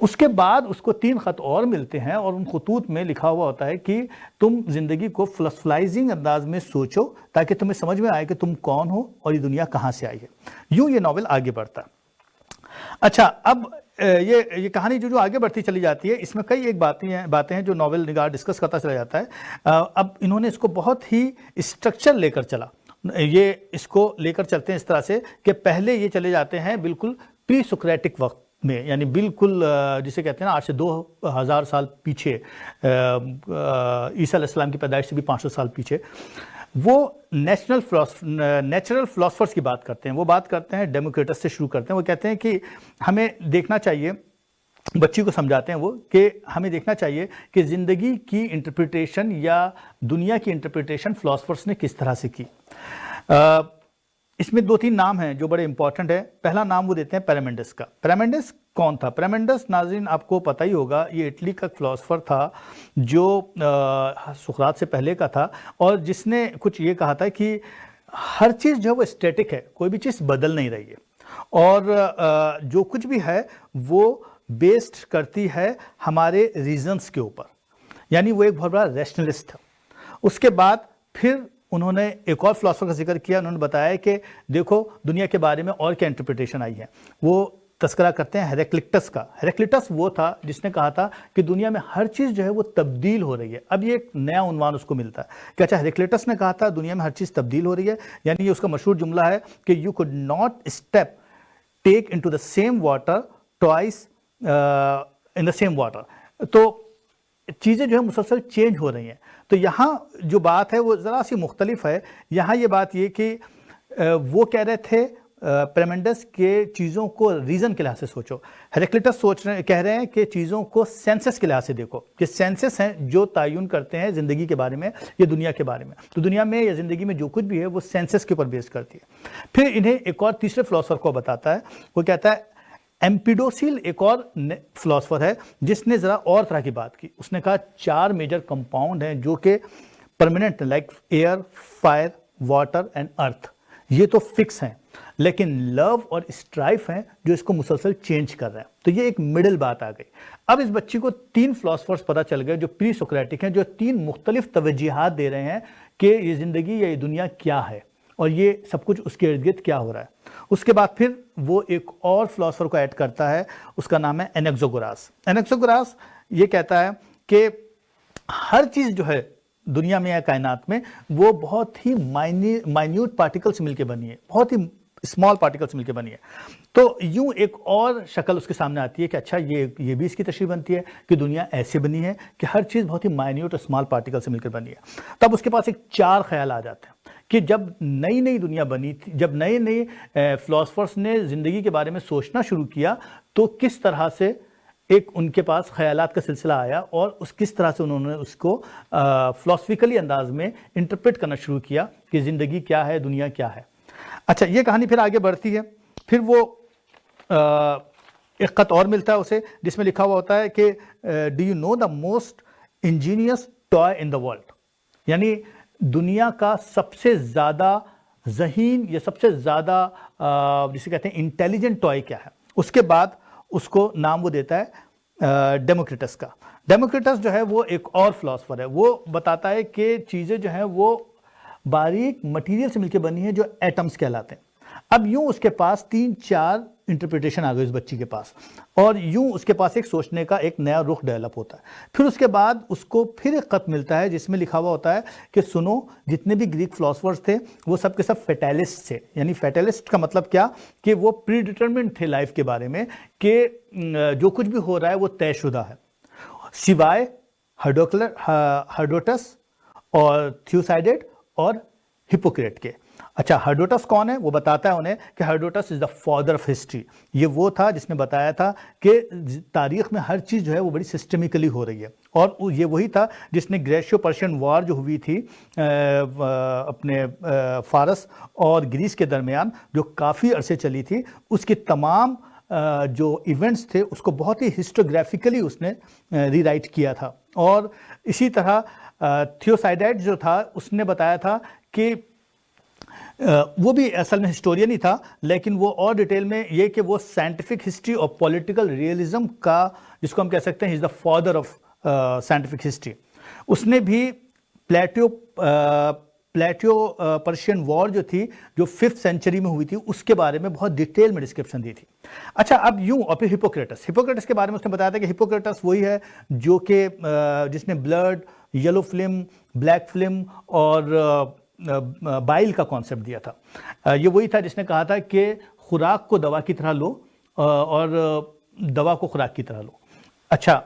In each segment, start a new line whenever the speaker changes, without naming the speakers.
اس کے بعد اس کو 3 خط اور ملتے ہیں اور ان خطوط میں لکھا ہوا ہوتا ہے کہ تم زندگی کو فلسفلائزنگ انداز میں سوچو تاکہ تمہیں سمجھ میں آئے کہ تم کون ہو اور یہ دنیا کہاں سے آئی ہے. یوں یہ ناول آگے بڑھتا ہے. اچھا اب یہ کہانی جو آگے بڑھتی چلی جاتی ہے اس میں کئی ایک باتیں ہیں جو ناول نگار ڈسکس کرتا چلا جاتا ہے. اب انہوں نے اس کو بہت ہی اسٹرکچر لے کر چلا. یہ اس کو لے کر چلتے ہیں اس طرح سے کہ پہلے یہ چلے جاتے ہیں بالکل پری سوکریٹک وقت میں, یعنی بالکل جسے کہتے ہیں نا آج سے 2000 سال پیچھے, عیسیٰ علیہ السلام کی پیدائش سے بھی 500 سال پیچھے. وہ نیچرل فلاسفرز کی بات کرتے ہیں. وہ بات کرتے ہیں ڈیموکریٹس سے شروع کرتے ہیں. وہ کہتے ہیں کہ ہمیں دیکھنا چاہیے, بچی کو سمجھاتے ہیں وہ کہ ہمیں دیکھنا چاہیے کہ زندگی کی انٹرپریٹیشن یا دنیا کی انٹرپریٹیشن فلاسفرز نے کس طرح سے کی. اس میں 2-3 نام ہیں جو بڑے امپورٹنٹ ہیں. پہلا نام وہ دیتے ہیں پیرامیڈس کا. پیرامیڈس کون تھا؟ پیرامیڈس ناظرین آپ کو پتہ ہی ہوگا, یہ اٹلی کا فلاسفر تھا جو سقراط سے پہلے کا تھا, اور جس نے کچھ یہ کہا تھا کہ ہر چیز جو ہے وہ اسٹیٹک ہے, کوئی بھی چیز بدل نہیں رہی ہے, اور جو کچھ بھی ہے وہ بیسڈ کرتی ہے ہمارے ریزنز کے اوپر. یعنی وہ ایک بہت بڑا ریشنلسٹ تھا. اس کے بعد پھر انہوں نے ایک اور فلاسفر کا ذکر کیا. انہوں نے بتایا کہ دیکھو دنیا کے بارے میں اور کیا انٹرپریٹیشن آئی ہے. وہ تذکرہ کرتے ہیں ہیراکلیٹس کا. ہیراکلیٹس وہ تھا جس نے کہا تھا کہ دنیا میں ہر چیز جو ہے وہ تبدیل ہو رہی ہے. اب یہ ایک نیا عنوان اس کو ملتا ہے کہ اچھا ہیراکلیٹس نے کہا تھا دنیا میں ہر چیز تبدیل ہو رہی ہے, یعنی یہ اس کا مشہور جملہ ہے کہ you could not step take into the same water twice in the same water. تو چیزیں جو ہے مسلسل چینج ہو رہی ہیں. تو یہاں جو بات ہے وہ ذرا سی مختلف ہے. یہاں یہ بات یہ کہ وہ کہہ رہے تھے پیرامیڈس کے چیزوں کو ریزن کے لحاظ سے سوچو. ہیراکلیٹس کہہ رہے ہیں کہ چیزوں کو سینسس کے لحاظ سے دیکھو, کہ سینسس ہیں جو تعین کرتے ہیں زندگی کے بارے میں یا دنیا کے بارے میں. تو دنیا میں یا زندگی میں جو کچھ بھی ہے وہ سینسس کے اوپر بیس کرتی ہے. پھر انہیں ایک اور تیسرے فلاسفر کو بتاتا ہے. وہ کہتا ہے ایمپیڈوسیل ایک اور فلاسفر ہے جس نے ذرا اور طرح کی بات کی. اس نے کہا 4 میجر کمپاؤنڈ ہیں جو کہ permanent, like air, fire, water and earth. یہ تو فکس ہیں, لیکن لو اور اسٹرائف ہیں جو اس کو مسلسل چینج کر رہے ہیں. تو یہ ایک مڈل بات آ گئی. اب اس بچی کو 3 فلاسفرز پتہ چل گئے جو پری سوکریٹک ہیں, جو 3 مختلف توجیہات دے رہے ہیں کہ یہ زندگی یا یہ دنیا کیا ہے اور یہ سب کچھ اس کے ارد گرد کیا ہو رہا ہے. اس کے بعد پھر وہ ایک اور فلاسفر کو ایڈ کرتا ہے, اس کا نام ہے انیکزوگوراس. انیکزوگوراس یہ کہتا ہے کہ ہر چیز جو ہے دنیا میں یا کائنات میں وہ بہت ہی مائنیوٹ پارٹیکل سے مل کے بنی ہے, بہت ہی اسمال پارٹیکل سے مل کے بنی ہے. تو یوں ایک اور شکل اس کے سامنے آتی ہے کہ اچھا یہ بھی اس کی تشریح بنتی ہے کہ دنیا ایسے بنی ہے کہ ہر چیز بہت ہی مائنیوٹ اور اسمال پارٹیکل سے مل کر بنی ہے. تب اس کے پاس ایک 4 خیال آ جاتے ہیں کہ جب نئی دنیا بنی تھی, جب نئے فلاسفرز نے زندگی کے بارے میں سوچنا شروع کیا, تو کس طرح سے ایک ان کے پاس خیالات کا سلسلہ آیا اور کس طرح سے انہوں نے اس کو فلاسفیکلی انداز میں انٹرپریٹ کرنا شروع کیا کہ زندگی کیا ہے, دنیا کیا ہے. اچھا یہ کہانی پھر آگے بڑھتی ہے. پھر وہ ایک خط اور ملتا ہے اسے جس میں لکھا ہوا ہوتا ہے کہ do you know the most ingenious toy in the world. یعنی دنیا کا سب سے زیادہ ذہین یا سب سے زیادہ جسے کہتے ہیں انٹیلیجنٹ ٹوائے کیا ہے. اس کے بعد اس کو نام وہ دیتا ہے ڈیموکریٹس کا. ڈیموکریٹس جو ہے وہ ایک اور فلاسفر ہے. وہ بتاتا ہے کہ چیزیں جو ہیں وہ باریک مٹیریل سے مل کے بنی ہیں جو ایٹمز کہلاتے ہیں. اب یوں اس کے پاس 3-4 انٹرپریٹیشن آ گئی اس بچی کے پاس, اور یوں اس کے پاس ایک سوچنے کا ایک نیا رخ ڈیولپ ہوتا ہے. پھر اس کے بعد اس کو پھر ایک خط ملتا ہے جس میں لکھا ہوا ہوتا ہے کہ سنو, جتنے بھی گریک فلاسفرز تھے وہ سب کے سب فیٹیلسٹ تھے. یعنی فیٹیلسٹ کا مطلب کیا کہ وہ پری ڈیٹرمنٹ تھے لائف کے بارے میں کہ جو کچھ بھی ہو رہا ہے وہ طے شدہ ہے, سوائے ہرڈوٹس اور تھیوسائیڈیڈ اور ہپوکریٹ کے. اچھا ہرڈوٹس کون ہے؟ وہ بتاتا ہے انہیں کہ ہرڈوٹس از دا فادر آف ہسٹری. یہ وہ تھا جس نے بتایا تھا کہ تاریخ میں ہر چیز جو ہے وہ بڑی سسٹمیکلی ہو رہی ہے, اور یہ وہی تھا جس نے گریشو پرشین وار جو ہوئی تھی اپنے فارس اور گریس کے درمیان, جو کافی عرصے چلی تھی, اس کی تمام جو ایونٹس تھے اس کو بہت ہی ہسٹوگرافیکلی اس نے ری رائٹ کیا تھا. اور اسی طرح تھیوسائیڈائڈ جو تھا اس نے بتایا تھا کہ وہ بھی اصل میں ہسٹورین ہی تھا، لیکن وہ اور ڈیٹیل میں یہ کہ وہ سائنٹیفک ہسٹری اور پولیٹیکل ریئلزم کا، جس کو ہم کہہ سکتے ہیں، he is the father of scientific history. اس نے بھی پلیٹو پرشین وار جو تھی، جو 5th سینچری میں ہوئی تھی، اس کے بارے میں بہت ڈیٹیل میں ڈسکرپشن دی تھی. اچھا، اب یوں، اور پھر ہپوکریٹس کے بارے میں اس نے بتایا تھا کہ ہپوکریٹس وہی ہے جو کہ جس نے blood, yellow phlegm, black phlegm اور بائل کا کانسیپٹ دیا تھا. یہ وہی تھا جس نے کہا تھا کہ خوراک کو دوا کی طرح لو اور دوا کو خوراک کی طرح لو. اچھا،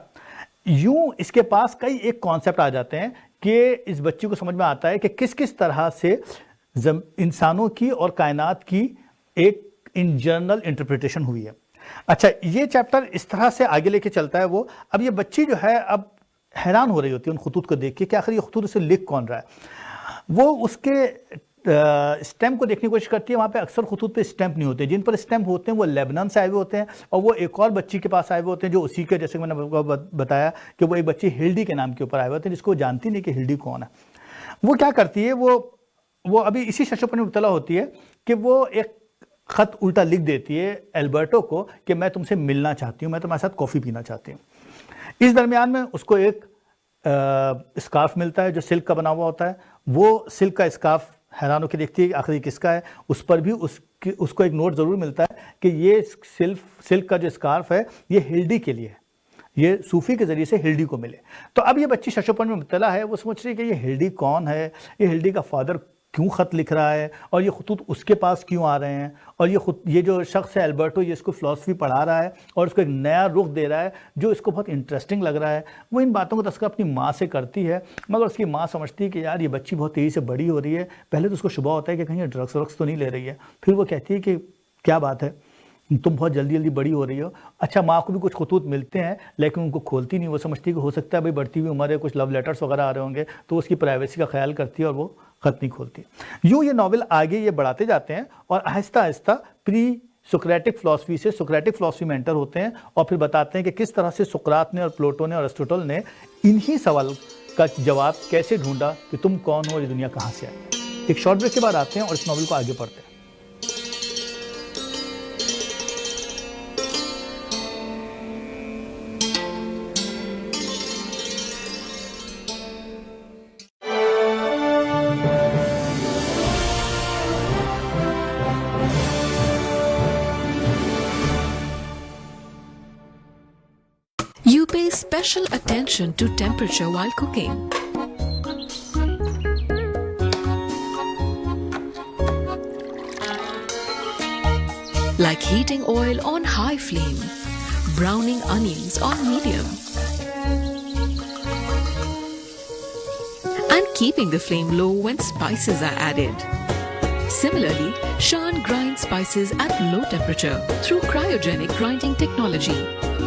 یوں اس کے پاس کئی ایک کانسیپٹ آ جاتے ہیں کہ اس بچی کو سمجھ میں آتا ہے کہ کس طرح سے انسانوں کی اور کائنات کی ایک ان جنرل انٹرپریٹیشن ہوئی ہے. اچھا، یہ چیپٹر اس طرح سے آگے لے کے چلتا ہے. وہ اب یہ بچی جو ہے اب حیران ہو رہی ہوتی ہے ان خطوط کو دیکھ کے کہ آخر یہ خطوط اسے لکھ کون رہا ہے. وہ اس کے اسٹیمپ کو دیکھنے کی کوشش کرتی ہے. وہاں پہ اکثر خطوط پہ اسٹیمپ نہیں ہوتے. جن پر اسٹیمپ ہوتے ہیں وہ لیبنان سے آئے ہوئے ہوتے ہیں، اور وہ ایک اور بچی کے پاس آئے ہوئے ہوتے ہیں جو اسی کے، جیسے میں نے بتایا کہ وہ ایک بچی ہلڈی کے نام کے اوپر آئے ہوئے ہوتے ہیں، جس کو جانتی نہیں کہ ہلڈی کون ہے. وہ کیا کرتی ہے، وہ ابھی اسی ششوپن میں مبتلا ہوتی ہے کہ وہ ایک خط الٹا لکھ دیتی ہے البرٹو کو کہ میں تم سے ملنا چاہتی ہوں، میں تمہارے ساتھ کافی پینا چاہتی ہوں. اس درمیان میں اس کو ایک اسکارف ملتا ہے جو سلک کا بنا ہوا ہوتا ہے. وہ سلک کا اسکارف حیران ہو کے دیکھتی ہے کہ آخر یہ کس کا ہے. اس پر بھی اس کو ایک نوٹ ضرور ملتا ہے کہ یہ سلک کا جو اسکارف ہے یہ ہلڈی کے لیے ہے، یہ صوفی کے ذریعے سے ہلڈی کو ملے. تو اب یہ بچی ششوپن میں مبتلا ہے. وہ سمجھ رہی ہے کہ یہ ہلڈی کون ہے، یہ ہلڈی کا فادر کیوں خط لکھ رہا ہے، اور یہ خطوط اس کے پاس کیوں آ رہے ہیں، اور یہ جو شخص ہے البرٹو، یہ اس کو فلسفی پڑھا رہا ہے اور اس کو ایک نیا رخ دے رہا ہے جو اس کو بہت انٹرسٹنگ لگ رہا ہے. وہ ان باتوں کا تذکرہ اپنی ماں سے کرتی ہے، مگر اس کی ماں سمجھتی ہے کہ یار یہ بچی بہت تیزی سے بڑی ہو رہی ہے. پہلے تو اس کو شبہ ہوتا ہے کہ کہیں ڈرگس ورگس تو نہیں لے رہی ہے. پھر وہ کہتی ہے کہ کیا بات ہے، تم بہت جلدی بڑی ہو رہی ہو. اچھا، ماں کو بھی کچھ خطوط ملتے ہیں لیکن ان کو کھولتی نہیں. وہ سمجھتی ہے کہ ہو سکتا ہے بھائی بڑھتی ہوئی عمر ہے، کچھ لو لیٹرز وغیرہ آ رہے ہوں گے، تو اس کی پرائیویسی کا خیال کرتی ہے اور وہ خط نہیں کھولتی. یوں یہ ناول آگے یہ بڑھاتے جاتے ہیں اور آہستہ آہستہ پری سقراطک فلسفی سے سقراطک فلسفی میں انٹر ہوتے ہیں، اور پھر بتاتے ہیں کہ کس طرح سے سقراط نے اور پلوٹو نے اور ارسطوٹل نے انہی سوال کا جواب کیسے ڈھونڈا کہ تم کون ہو اور یہ دنیا کہاں سے آئی. ایک شارٹ بریک کے بعد آتے ہیں اور اس ناول کو آگے پڑھتے ہیں.
You pay special attention to temperature while cooking. Like heating oil on high flame, browning onions on medium, and keeping the flame low when spices are added. Similarly, Shan grinds spices at low temperature through cryogenic grinding technology,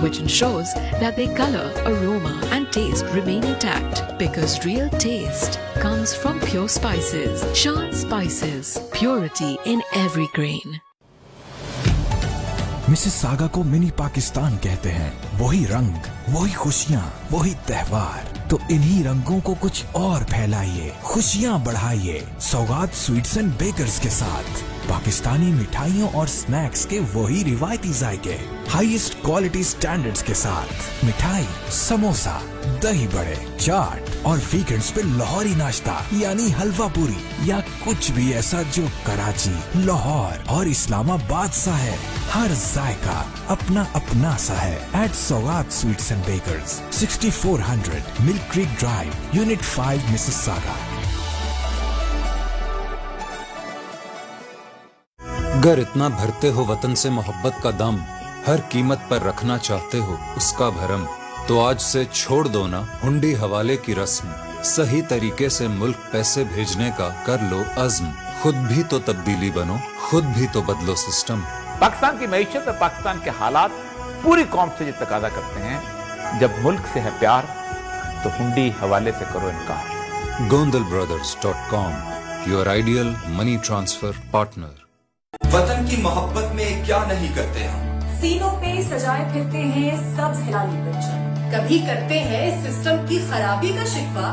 which ensures that their color, aroma, and taste remain intact, because real taste comes from pure spices. Shan Spices, purity in every grain.
Mississauga کو منی پاکستان کہتے ہیں. وہی رنگ، وہی خوشیاں، وہی تہوار. تو انہی رنگوں کو کچھ اور پھیلائیے، خوشیاں بڑھائیے سوغات سویٹس اینڈ بیکرز کے ساتھ. پاکستانی مٹھائیوں اور سنیکس کے وہی روایتی ذائقے، ہائیسٹ کوالٹی سٹینڈرڈز کے ساتھ. مٹھائی، سموسا، دہی بڑے، چاٹ اور ویکنڈز پہ لاہوری ناشتہ یعنی حلوہ پوری یا کچھ بھی ایسا جو کراچی، لاہور اور اسلام آباد سا ہے. ہر ذائقہ اپنا اپنا سا ہے. At Saughat sweets and bakers, 6400 Mill Creek Drive, unit 5، Mississauga.
گر اتنا بھرتے ہو وطن سے محبت کا دم، ہر قیمت پر رکھنا چاہتے ہو اس کا بھرم، تو آج سے چھوڑ دو نا ہنڈی حوالے کی رسم. صحیح طریقے سے ملک پیسے بھیجنے کا کر لو عزم. خود بھی تو تبدیلی بنو، خود بھی تو بدلو سسٹم.
پاکستان کی معیشت اور پاکستان کے حالات پوری قوم سے یہ تقاضا کرتے ہیں، جب ملک سے ہے پیار تو ہنڈی حوالے سے کرو انکار.
gondalbrothers.com, your ideal money transfer partner.
وطن کی محبت میں کیا نہیں کرتے ہم.
سینوں پہ سجائے پھرتے ہیں سبز ہلالی پرچم.
کبھی کرتے ہیں سسٹم کی خرابی کا شکوہ،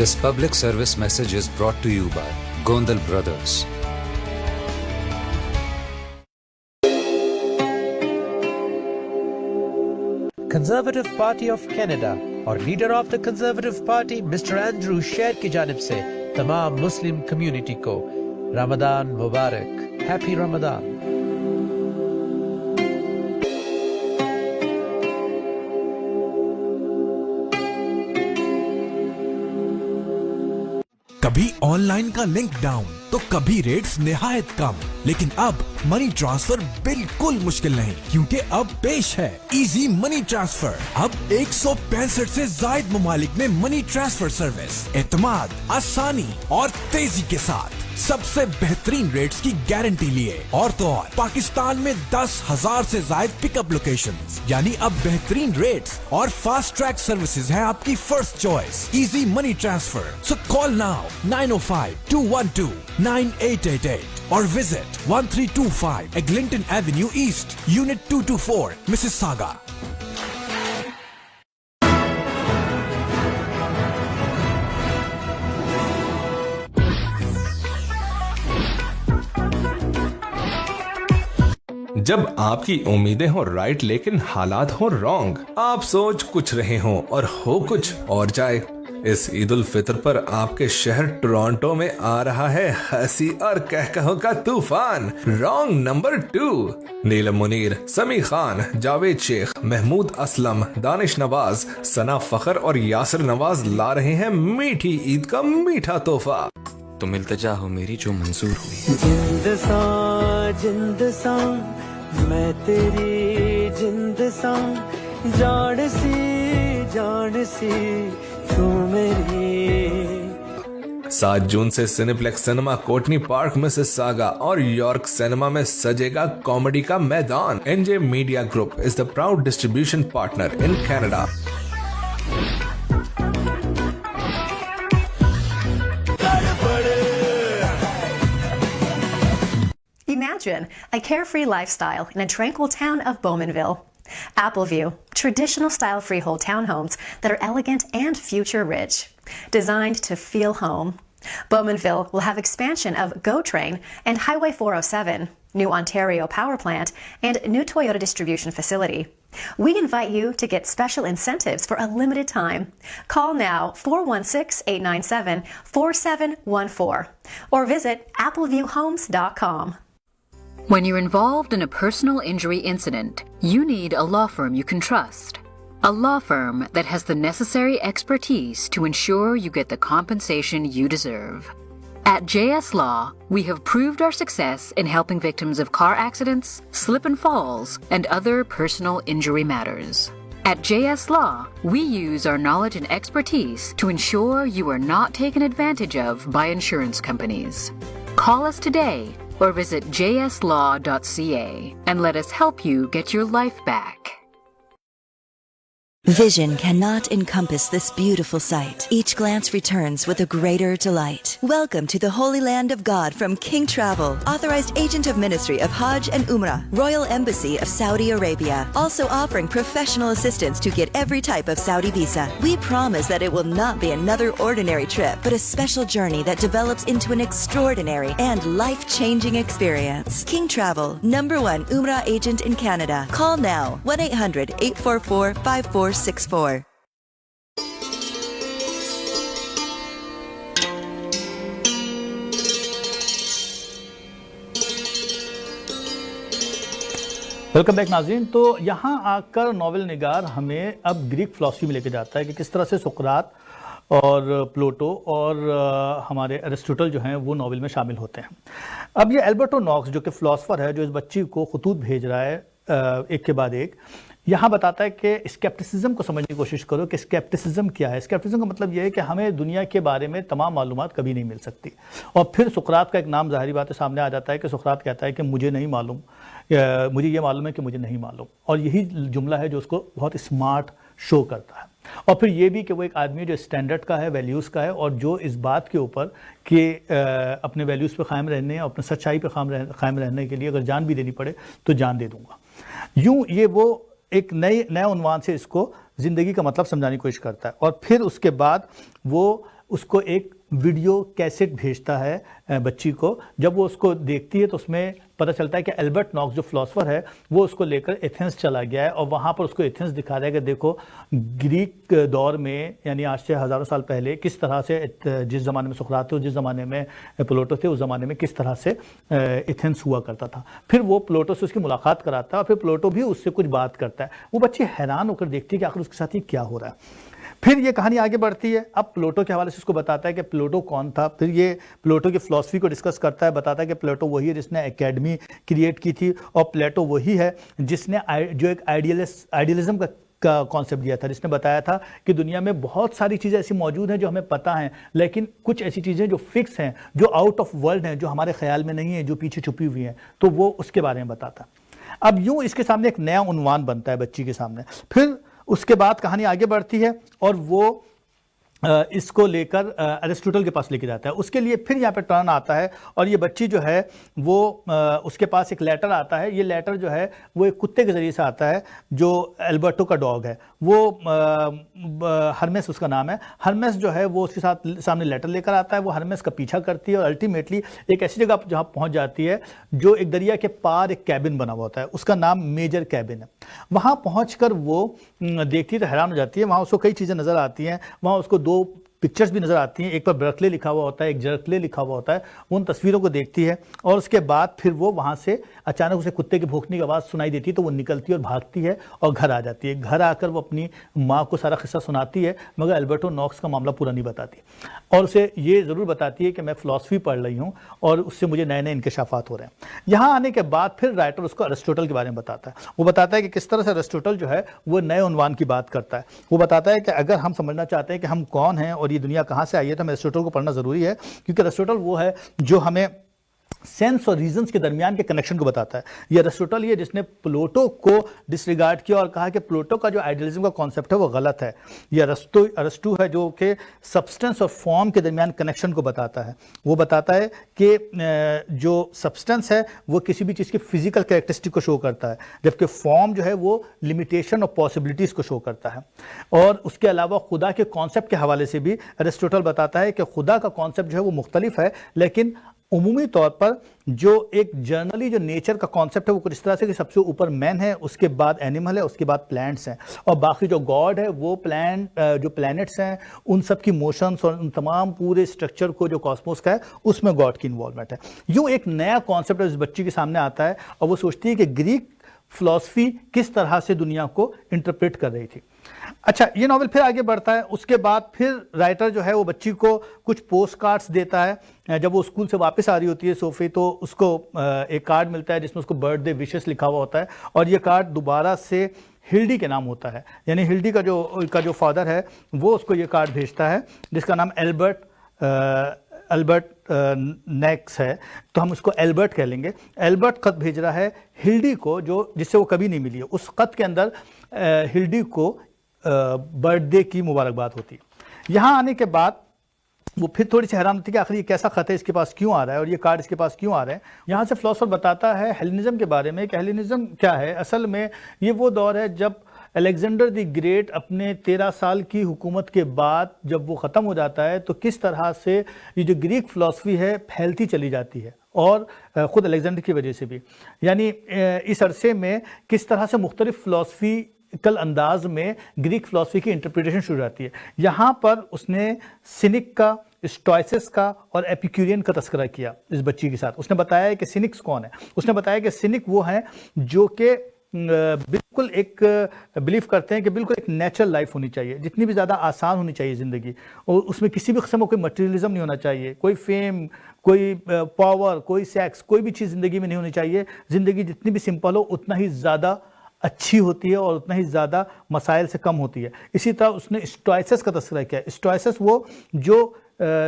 This public service message is brought to you by Gondal Brothers.
Conservative Party of Canada اور leader of the Conservative Party mister Andrew Scheer کی جانب سے تمام مسلم کمیونٹی کو رمضان مبارک، ہیپی رمضان۔
کبھی آن لائن کا لنک ڈاؤن تو کبھی ریٹس نہایت کم، لیکن اب منی ٹرانسفر بالکل مشکل نہیں، کیونکہ اب پیش ہے ایزی منی ٹرانسفر۔ اب 165 سے زائد ممالک میں منی ٹرانسفر سروس اعتماد، آسانی اور تیزی کے ساتھ سب سے بہترین ریٹس کی گارنٹی لیے، اور تو اور پاکستان میں 10,000 سے زائد پک اپ لوکیشنز، یعنی اب بہترین ریٹس اور فاسٹ ٹریک سروسز ہیں آپ کی first choice, easy money transfer. So call now 905-212-9888 اور visit 1325 Eglinton Avenue East, unit 224، Mississauga.
جب آپ کی امیدیں ہوں رائٹ لیکن حالات ہوں رانگ، آپ سوچ کچھ رہے ہوں اور ہو کچھ اور جائے، اس عید الفطر پر آپ کے شہر ٹورانٹو میں آ رہا ہے ہنسی اور کہکہوں کا طوفان۔ Wrong number 2۔ نیلم منیر، سمی خان، جاوید شیخ، محمود اسلم، دانش نواز، ثنا فخر اور یاسر نواز لا رہے ہیں میٹھی عید کا میٹھا تحفہ۔
تم التجا ہو میری جو منظور ہوئی۔
جند ساں جند ساں میں تیری جند ساں، جان سی تو میری۔
7 جون سے سینیپلیکس سینما کوٹنی پارک مسیساگا اور یارک سینما میں سجے گا کامیڈی کا میدان۔ NJ media group is the proud distribution partner in Canada۔
Imagine a carefree lifestyle in a tranquil town of Bowmanville. Appleview, traditional style freehold townhomes that are elegant and future rich, designed to feel home. Bowmanville will have expansion of GO Train and Highway 407, new Ontario power plant, and new Toyota distribution facility. We invite you to get special incentives for a limited time. Call now 416-897-4714 or visit appleviewhomes.com.
When you're involved in a personal injury incident, you need a law firm you can trust. A law firm that has the necessary expertise to ensure you get the compensation you deserve. At JS Law, we have proved our success in helping victims of car accidents, slip and falls, and other personal injury matters. At JS Law, we use our knowledge and expertise to ensure you are not taken advantage of by insurance companies. Call us today or visit jslaw.ca and let us help you get your life back.
Vision cannot encompass this beautiful sight. Each glance returns with a greater delight. Welcome to the Holy Land of God from King Travel, authorized agent of Ministry of Hajj and Umrah, Royal Embassy of Saudi Arabia, also offering professional assistance to get every type of Saudi visa. We promise that it will not be another ordinary trip, but a special journey that develops into an extraordinary and life-changing experience. King Travel, #1 Umrah agent in Canada. Call now, 1-800-844-5464.
Welcome back ناظرین۔ تو یہاں آ کر novel نگار ہمیں اب Greek فلسفی میں لے کے جاتا ہے کہ کس طرح سے سقراط اور پلوٹو اور ہمارے ایرسٹوٹل جو ہیں وہ ناول میں شامل ہوتے ہیں۔ اب یہ البرٹو ناکس جو کہ فلاسفر ہے، جو اس بچی کو خطوط بھیج رہا ہے ایک کے بعد ایک، یہاں بتاتا ہے کہ اسکیپٹسزم کو سمجھنے کی کوشش کرو کہ اسکیپٹسزم کیا ہے. اسکیپٹسزم کا مطلب یہ ہے کہ ہمیں دنیا کے بارے میں تمام معلومات کبھی نہیں مل سکتی. اور پھر سقراط کا ایک نام ظاہری بات ہے سامنے آ جاتا ہے کہ سقراط کہتا ہے کہ مجھے نہیں معلوم، مجھے یہ معلوم ہے کہ مجھے نہیں معلوم. اور یہی جملہ ہے جو اس کو بہت اسمارٹ شو کرتا ہے. اور پھر یہ بھی کہ وہ ایک آدمی جو اسٹینڈرڈ کا ہے، ویلیوز کا ہے، اور جو اس بات کے اوپر کہ اپنے ویلیوز پہ قائم رہنے اور اپنے سچائی پہ قائم رہنے کے لیے اگر جان بھی دینی پڑے تو جان دے دوں گا. یوں یہ وہ ایک نئے عنوان سے اس کو زندگی کا مطلب سمجھانے کی کوشش کرتا ہے. اور پھر اس کے بعد وہ اس کو ایک ویڈیو کیسٹ بھیجتا ہے بچی کو. جب وہ اس کو دیکھتی ہے تو اس میں پتہ چلتا ہے کہ البرٹ ناکس جو فلاسفر ہے وہ اس کو لے کر ایتھنس چلا گیا ہے، اور وہاں پر اس کو ایتھنس دکھا رہا ہے کہ دیکھو گریک دور میں، یعنی آج سے ہزاروں سال پہلے، کس طرح سے جس زمانے میں سقراط تھے، جس زمانے میں پلوٹو تھے، اس زمانے میں کس طرح سے ایتھنس ہوا کرتا تھا. پھر وہ پلوٹو سے اس کی ملاقات کراتا ہے اور پھر پلوٹو بھی اس سے کچھ بات کرتا ہے. وہ بچی حیران ہو کر دیکھتی ہے کہ آخر اس کے ساتھ یہ کیا ہو رہا ہے. پھر یہ کہانی آگے بڑھتی ہے. اب پلوٹو کے حوالے سے اس کو بتاتا ہے کہ پلوٹو کون تھا. پھر یہ پلوٹو کی فلسفی کو ڈسکس کرتا ہے، بتاتا ہے کہ پلوٹو وہی ہے جس نے اکیڈمی کریٹ کی تھی، اور پلیٹو وہی ہے جس نے جو ایک آئیڈیلزم کا کانسیپٹ دیا تھا، جس نے بتایا تھا کہ دنیا میں بہت ساری چیزیں ایسی موجود ہیں جو ہمیں پتہ ہیں، لیکن کچھ ایسی چیزیں جو فکس ہیں، جو آؤٹ آف ورلڈ ہیں، جو ہمارے خیال میں نہیں ہیں، جو پیچھے چھپی ہوئی ہیں. تو وہ اس کے بارے میں بتاتا ہے. اب یوں اس کے سامنے ایک نیا عنوان بنتا ہے بچی کے سامنے. پھر اس کے بعد کہانی آگے بڑھتی ہے اور وہ اس کو لے کر ایرسٹوٹل کے پاس لے کے جاتا ہے. اس کے لیے پھر یہاں پہ ٹرن آتا ہے اور یہ بچی جو ہے وہ اس کے پاس ایک لیٹر آتا ہے. یہ لیٹر جو ہے وہ ایک کتے کے ذریعے سے آتا ہے جو البرٹو کا ڈاگ ہے. وہ ہرمیس اس کا نام ہے. ہرمیس جو ہے وہ اس کے ساتھ سامنے لیٹر لے کر آتا ہے. وہ ہرمیس کا پیچھا کرتی ہے اور الٹیمیٹلی ایک ایسی جگہ جہاں پہنچ جاتی ہے جو ایک دریا کے پار ایک کیبن بنا ہوا ہوتا ہے. اس کا نام میجر کیبن ہے. وہاں پہنچ کر وہ دیکھتی ہے تو حیران ہو جاتی ہے. وہاں اس کو کئی چیزیں نظر آتی ہیں. وہاں اس کو دو پکچرز بھی نظر آتی ہیں. ایک پر برکلے لکھا ہوا ہوتا ہے، ایک جرکلے لکھا ہوا ہوتا ہے. ان تصویروں کو دیکھتی ہے اور اس کے بعد پھر وہ وہاں سے اچانک اسے کتے کے بھونکنے کی آواز سنائی دیتی ہے تو وہ نکلتی ہے اور بھاگتی ہے اور گھر آ جاتی ہے. گھر آ کر وہ اپنی ماں کو سارا قصہ سناتی ہے، مگر البرٹو ناکس کا معاملہ پورا نہیں بتاتی، اور اسے یہ ضرور بتاتی ہے کہ میں فلسفی پڑھ رہی ہوں اور اس سے مجھے نئے انکشافات ہو رہے ہیں. یہاں آنے کے بعد پھر رائٹر اس کو ارسطوٹل کے بارے میں بتاتا ہے. وہ بتاتا ہے کہ کس طرح سے ارسطوٹل جو ہے وہ نئے عنوان کی بات کرتا ہے. وہ بتاتا ہے کہ اگر ہم سمجھنا چاہتے ہیں کہ ہم کون ہیں اور یہ دنیا کہاں سے آئی ہے تو ہمیں ارسطوٹل کو پڑھنا ضروری ہے، کیونکہ ارسطوٹل وہ ہے جو ہمیں سینس اور ریزنز کے درمیان کے کنیکشن کو بتاتا ہے. یہ ارسطوٹل یہ جس نے پلوٹو کو ڈسریگارڈ کیا اور کہا کہ پلوٹو کا جو آئیڈیلزم کا کانسیپٹ ہے وہ غلط ہے. یہ ارسطو ہے جو کہ سبسٹنس اور فارم کے درمیان کنیکشن کو بتاتا ہے. وہ بتاتا ہے کہ جو سبسٹنس ہے وہ کسی بھی چیز کی فزیکل کریکٹرسٹک کو شو کرتا ہے، جبکہ فارم جو ہے وہ لمیٹیشن اور پاسبلٹیز کو شو کرتا ہے. اور اس کے علاوہ خدا کے کانسیپٹ کے حوالے سے بھی ارسطوٹل بتاتا ہے کہ خدا کا کانسیپٹ جو ہے وہ مختلف ہے، لیکن عمومی طور پر جو ایک جرنلی جو نیچر کا کانسیپٹ ہے وہ کچھ اس طرح سے کہ سب سے اوپر مین ہے، اس کے بعد اینیمل ہے، اس کے بعد پلانٹس ہیں، اور باقی جو گاڈ ہے وہ جو پلانٹس ہیں ان سب کی موشنز اور ان تمام پورے اسٹرکچر کو جو کاسموس کا ہے اس میں گاڈ کی انوالومنٹ ہے. یوں ایک نیا کانسیپٹ اس بچی کے سامنے آتا ہے اور وہ سوچتی ہے کہ گریک فلسفی کس طرح سے دنیا کو انٹرپریٹ کر رہی تھی. اچھا، یہ ناول پھر آگے بڑھتا ہے. اس کے بعد پھر رائٹر جو ہے وہ بچی کو کچھ پوسٹ کارڈز دیتا ہے. جب وہ اسکول سے واپس آ رہی ہوتی ہے صوفی تو اس کو ایک کارڈ ملتا ہے جس میں اس کو برتھ ڈے وشز لکھا ہوا ہوتا ہے، اور یہ کارڈ دوبارہ سے ہلڈی کے نام ہوتا ہے. یعنی ہلڈی کا جو فادر ہے وہ اس کو یہ کارڈ بھیجتا ہے جس کا نام البرٹ نیکس ہے، تو ہم اس کو البرٹ کہہ لیں گے. البرٹ خط بھیج رہا ہے ہلڈی کو جس سے وہ کبھی نہیں ملی ہے. اس خط کے اندر ہلڈی کو برتھ ڈے کی مبارکباد ہوتی. یہاں آنے کے بعد وہ پھر تھوڑی سی حیران ہوتی ہے کہ آخر یہ کیسا خط ہے، اس کے پاس کیوں آ رہا ہے اور یہ کارڈ اس کے پاس کیوں آ رہا ہے. یہاں سے فلسفر بتاتا ہے ہیلینزم کے بارے میں کہ ہیلینزم کیا ہے. اصل میں یہ وہ دور ہے جب الیگزینڈر دی گریٹ اپنے 13 سال کی حکومت کے بعد جب وہ ختم ہو جاتا ہے تو کس طرح سے یہ جو گریک فلسفی ہے پھیلتی چلی جاتی ہے، اور خود الیگزینڈر کی وجہ سے بھی. یعنی اس عرصے میں کس طرح سے مختلف فلسفی کل انداز میں گریک فلسفی کی انٹرپریٹیشن شروع ہوتی ہے. یہاں پر اس نے سینک کا، اسٹوائسس کا اور ایپیکورین کا تذکرہ کیا اس بچی کے ساتھ. اس نے بتایا کہ سینکس کون ہے. اس نے بتایا کہ سینک وہ ہیں جو کہ بالکل ایک بلیف کرتے ہیں کہ بالکل ایک نیچرل لائف ہونی چاہیے، جتنی بھی زیادہ آسان ہونی چاہیے زندگی، اور اس میں کسی بھی قسم کا کوئی مٹیریلزم نہیں ہونا چاہیے، کوئی فیم، کوئی پاور، کوئی سیکس، کوئی بھی چیز زندگی میں نہیں ہونی چاہیے. زندگی جتنی بھی سمپل ہو اتنا ہی زیادہ اچھی ہوتی ہے اور اتنا ہی زیادہ مسائل سے کم ہوتی ہے. اسی طرح اس نے اسٹوائسس کا تذکرہ کیا. اسٹوائسس وہ جو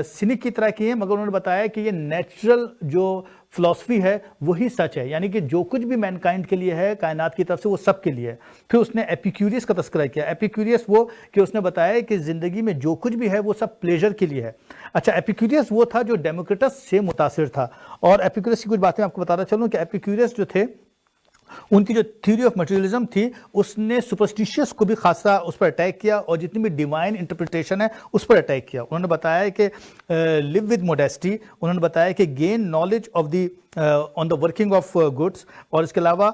سینک کی طرح کی ہیں، مگر انہوں نے بتایا کہ یہ نیچرل جو فلسفی ہے وہی سچ ہے، یعنی کہ جو کچھ بھی مینکائنڈ کے لیے ہے کائنات کی طرف سے وہ سب کے لیے ہے. پھر اس نے ایپیکیوریس کا تذکرہ کیا. ایپیکیوریس وہ کہ اس نے بتایا کہ زندگی میں جو کچھ بھی ہے وہ سب پلیجر کے لیے ہے. اچھا، ایپیکیوریس وہ تھا جو ڈیموکریٹس سے متاثر تھا. اور ایپیکیوریس کی کچھ باتیں آپ کو بتاتا چلوں کہ ایپیکیوریس جو تھے ان کی جو تھیوری آف مٹیریلزم تھی اس نے سپرسٹیشیس کو بھی خاصا اس پر اٹیک کیا اور جتنی بھی ڈیوائن انٹرپریٹیشن ہے اس پر اٹیک کیا. انہوں نے بتایا کہ لیو ود موڈیسٹی، انہوں نے بتایا کہ gain knowledge of the on the working of goods, اور اس کے علاوہ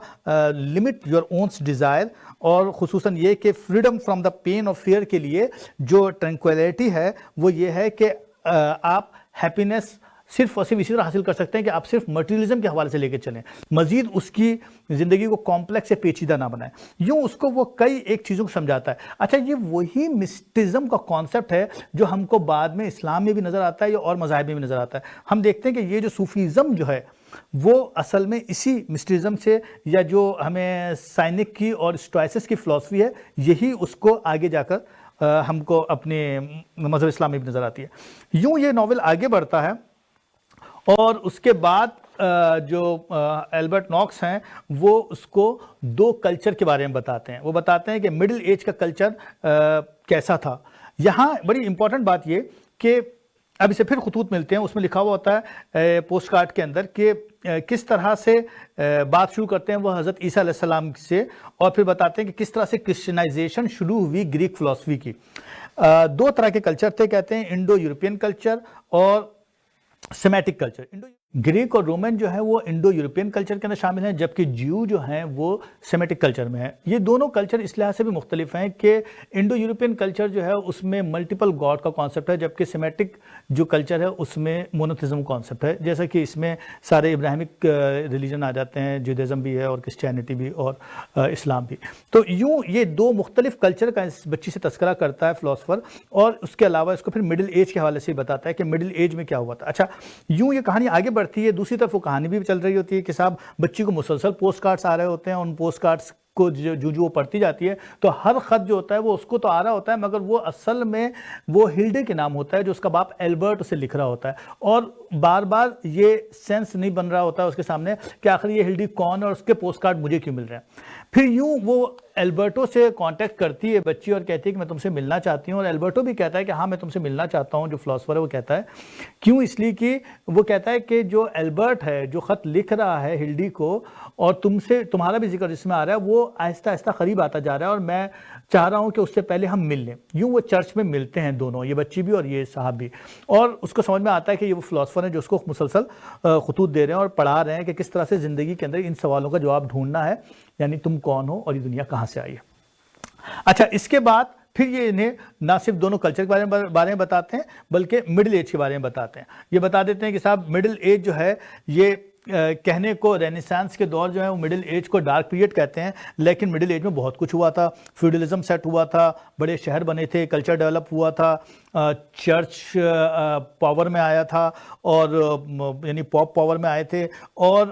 لمٹ یور اونس ڈیزائر، اور خصوصاً یہ کہ freedom from the pain of fear کے لیے جو ٹرینکویلٹی ہے وہ یہ ہے کہ آپ ہیپینس صرف اور صرف اسی طرح حاصل کر سکتے ہیں کہ آپ صرف مٹیریلزم کے حوالے سے لے کے چلیں، مزید اس کی زندگی کو کمپلیکس یا پیچیدہ نہ بنائیں. یوں اس کو وہ کئی ایک چیزوں کو سمجھاتا ہے. اچھا، یہ وہی مسٹزم کا کانسیپٹ ہے جو ہم کو بعد میں اسلام میں بھی نظر آتا ہے یا اور مذاہب میں بھی نظر آتا ہے. ہم دیکھتے ہیں کہ یہ جو صوفیزم جو ہے وہ اصل میں اسی مسٹرزم سے یا جو ہمیں سائنک کی اور اسٹوائسس کی فلسفی ہے یہی اس کو آگے جا کر ہم کو اپنے مذہب اسلام میں بھی نظر آتی ہے. یوں یہ ناول آگے بڑھتا ہے اور اس کے بعد جو البرٹ ناکس ہیں وہ اس کو دو کلچر کے بارے میں بتاتے ہیں. وہ بتاتے ہیں کہ مڈل ایج کا کلچر کیسا تھا. یہاں بڑی امپورٹنٹ بات یہ کہ اب اسے پھر خطوط ملتے ہیں، اس میں لکھا ہوا ہوتا ہے پوسٹ کارڈ کے اندر کہ کس طرح سے بات شروع کرتے ہیں وہ حضرت عیسیٰ علیہ السلام سے، اور پھر بتاتے ہیں کہ کس طرح سے کرسچنائزیشن شروع ہوئی گریک فلسفی کی. دو طرح کے کلچر تھے، کہتے ہیں انڈو یورپین کلچر اور سیمیٹک کلچر. گریک اور رومن جو ہے وہ انڈو یورپین کلچر کے اندر شامل ہیں، جبکہ جیو جو ہیں وہ سیمیٹک کلچر میں ہیں. یہ دونوں کلچر اس لحاظ سے بھی مختلف ہیں کہ انڈو یورپین کلچر جو ہے اس میں ملٹیپل گاڈ کا کانسیپٹ ہے، جبکہ سیمیٹک جو کلچر ہے اس میں مونوتھزم کانسیپٹ ہے. جیسا کہ اس میں سارے ابراہیمک ریلیجن آ جاتے ہیں، جودیزم بھی ہے اور کرسچینٹی بھی اور اسلام بھی. تو یوں یہ دو مختلف کلچر کا اس بچی سے تذکرہ کرتا ہے فلاسفر، اور اس کے علاوہ اس کو پھر مڈل ایج کے حوالے سے بتاتا ہے کہ مڈل ایج میں کیا ہوا تھا. اچھا، یوں یہ کہانی آگے بڑھتی ہے. دوسری طرف وہ کہانی بھی چل رہی ہوتی ہے کہ صاحب بچی کو مسلسل پوسٹ کارڈز آ رہے ہوتے ہیں. ان پوسٹ کارڈز کو جو وہ پڑھتی جاتی ہے تو ہر خط جو ہوتا ہے وہ اس کو تو آ رہا ہوتا ہے، مگر وہ اصل میں وہ ہلڈے کے نام ہوتا ہے جو اس کا باپ ایلبرٹ اسے لکھ رہا ہوتا ہے. اور بار بار یہ سینس نہیں بن رہا ہوتا ہے اس کے سامنے کہ آخر یہ ہلڈی کون ہے اور اس کے پوسٹ کارڈ مجھے کیوں مل رہے ہیں. پھر یوں وہ ایلبرٹو سے کانٹیکٹ کرتی ہے بچی اور کہتی ہے کہ میں تم سے ملنا چاہتی ہوں، اور ایلبرٹو بھی کہتا ہے کہ ہاں میں تم سے ملنا چاہتا ہوں. جو فلاسفر ہے وہ کہتا ہے کیوں، اس لیے کہ وہ کہتا ہے کہ جو ایلبرٹ ہے جو خط لکھ رہا ہے ہلڈی کو اور تمہارا بھی ذکر جس میں آ رہا ہے وہ آہستہ آہستہ قریب آتا جا رہا ہے، اور میں چاہ رہا ہوں کہ اس سے پہلے ہم مل لیں. یوں وہ چرچ میں ملتے ہیں دونوں، یہ بچی بھی اور یہ صاحب بھی، اور اس کو سمجھ میں آتا ہے کہ یہ وہ فلاسفر ہیں جو اس کو مسلسل خطوط دے رہے ہیں اور پڑھا رہے ہیں کہ کس طرح سے زندگی کے اندر ان سوالوں کا جواب ڈھونڈنا ہے، یعنی تم کون ہو اور یہ دنیا کہاں سے آئی ہے. اچھا، اس کے بعد پھر یہ انہیں نہ صرف دونوں کلچر کے بارے میں بتاتے ہیں بلکہ مڈل ایج کے بارے میں بتاتے ہیں. یہ بتا دیتے ہیں کہ صاحب مڈل ایج جو ہے یہ کہنے کو رینیسانس کے دور جو ہے وہ مڈل ایج کو ڈارک پیریڈ کہتے ہیں، لیکن مڈل ایج میں بہت کچھ ہوا تھا. فیوڈلزم سیٹ ہوا تھا، بڑے شہر بنے تھے، کلچر ڈیولپ ہوا تھا، چرچ پاور میں آیا تھا، اور یعنی پاپ پاور میں آئے تھے، اور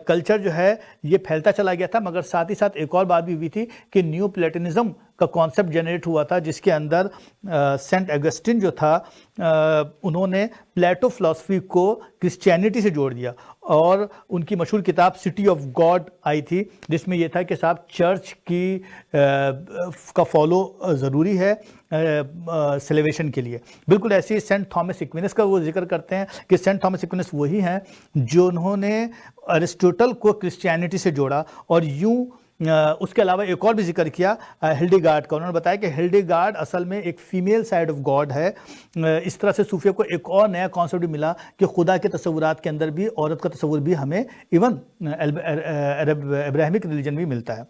کلچر جو ہے یہ پھیلتا چلا گیا تھا. مگر ساتھ ہی ساتھ ایک اور بات بھی ہوئی تھی کہ نیو پلیٹنزم کا کانسیپٹ جنریٹ ہوا تھا، جس کے اندر سینٹ اگسٹن جو تھا انہوں نے پلیٹو فلسفی کو کرسچینٹی سے جوڑ دیا، اور ان کی مشہور کتاب سٹی آف گاڈ آئی تھی جس میں یہ تھا کہ صاحب چرچ کی کا فالو ضروری ہے سیلیویشن کے لیے. بالکل ایسے ہی سینٹ تھامس ایکوینس کا وہ ذکر کرتے ہیں کہ سینٹ تھامس ایکوینس وہی ہیں جو انہوں نے ارسٹوٹل کو کرسچینٹی سے جوڑا. اور یوں اس کے علاوہ ایک اور بھی ذکر کیا ہلڈی گارڈ کا. انہوں نے بتایا کہ ہلڈی گارڈ اصل میں ایک فیمیل سائڈ آف گاڈ ہے. اس طرح سے صوفیہ کو ایک اور نیا کانسیپٹ بھی ملا کہ خدا کے تصورات کے اندر بھی عورت کا تصور بھی ہمیں ایون ابراہیمک ریلیجن بھی ملتا ہے.